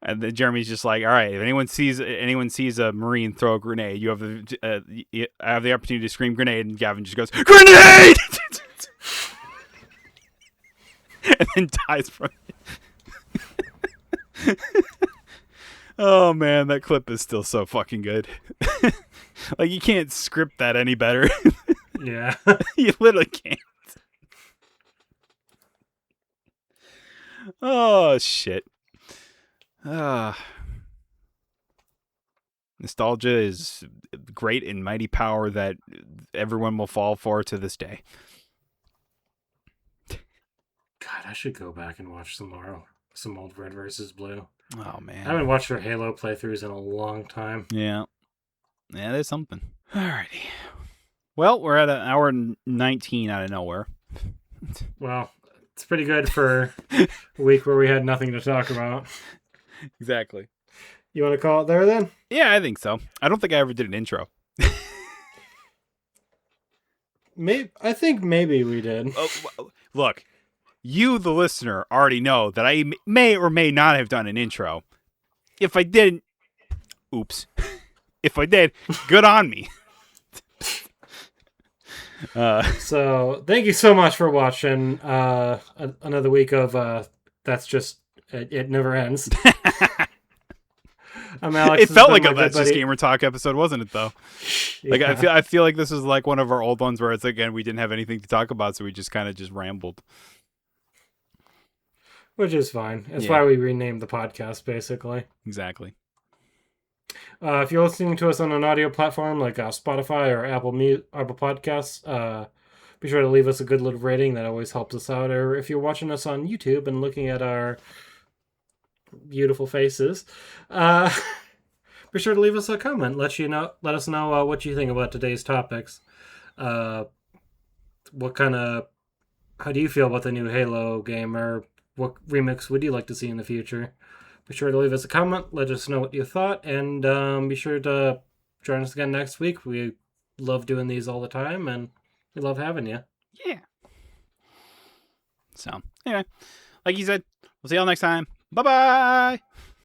[SPEAKER 2] And then Jeremy's just like, all right, if anyone sees a Marine throw a grenade, you have the opportunity to scream grenade, and Gavin just goes, grenade! And then dies from it. Oh man, that clip is still so fucking good. Like, you can't script that any better.
[SPEAKER 1] Yeah.
[SPEAKER 2] You literally can't. Oh shit. Nostalgia is great and mighty power that everyone will fall for to this day.
[SPEAKER 1] God, I should go back and watch some old Red vs. Blue.
[SPEAKER 2] Oh man,
[SPEAKER 1] I haven't watched their Halo playthroughs in a long time.
[SPEAKER 2] Yeah, there's something. Alrighty. Well, we're at an hour 19 out of nowhere.
[SPEAKER 1] Well, It's pretty good for a week where we had nothing to talk about.
[SPEAKER 2] Exactly.
[SPEAKER 1] You want to call it there then?
[SPEAKER 2] Yeah, I think so. I don't think I ever did an intro.
[SPEAKER 1] I think maybe we did.
[SPEAKER 2] Look, you, the listener, already know that I may or may not have done an intro. If I didn't, oops. If I did, good on me.
[SPEAKER 1] So thank you so much for watching another week of That's Just It Never Ends. I'm Alex.
[SPEAKER 2] It felt like a That's Just Gamer Talk episode, wasn't it, though? Like,
[SPEAKER 1] Yeah.
[SPEAKER 2] I feel like this is like one of our old ones where it's, again, we didn't have anything to talk about, so we just kind of just rambled.
[SPEAKER 1] Which is fine. It's
[SPEAKER 2] Yeah.
[SPEAKER 1] why we renamed the podcast, basically.
[SPEAKER 2] Exactly.
[SPEAKER 1] If you're listening to us on an audio platform like Spotify or Apple Podcasts, be sure to leave us a good little rating. That always helps us out. Or if you're watching us on YouTube and looking at our beautiful faces, be sure to leave us a comment. Let us know what you think about today's topics. How do you feel about the new Halo game, or what remix would you like to see in the future? Be sure to leave us a comment. Let us know what you thought, and be sure to join us again next week. We love doing these all the time, and we love having you.
[SPEAKER 2] Yeah. So, anyway, like you said, we'll see y'all next time. Bye-bye!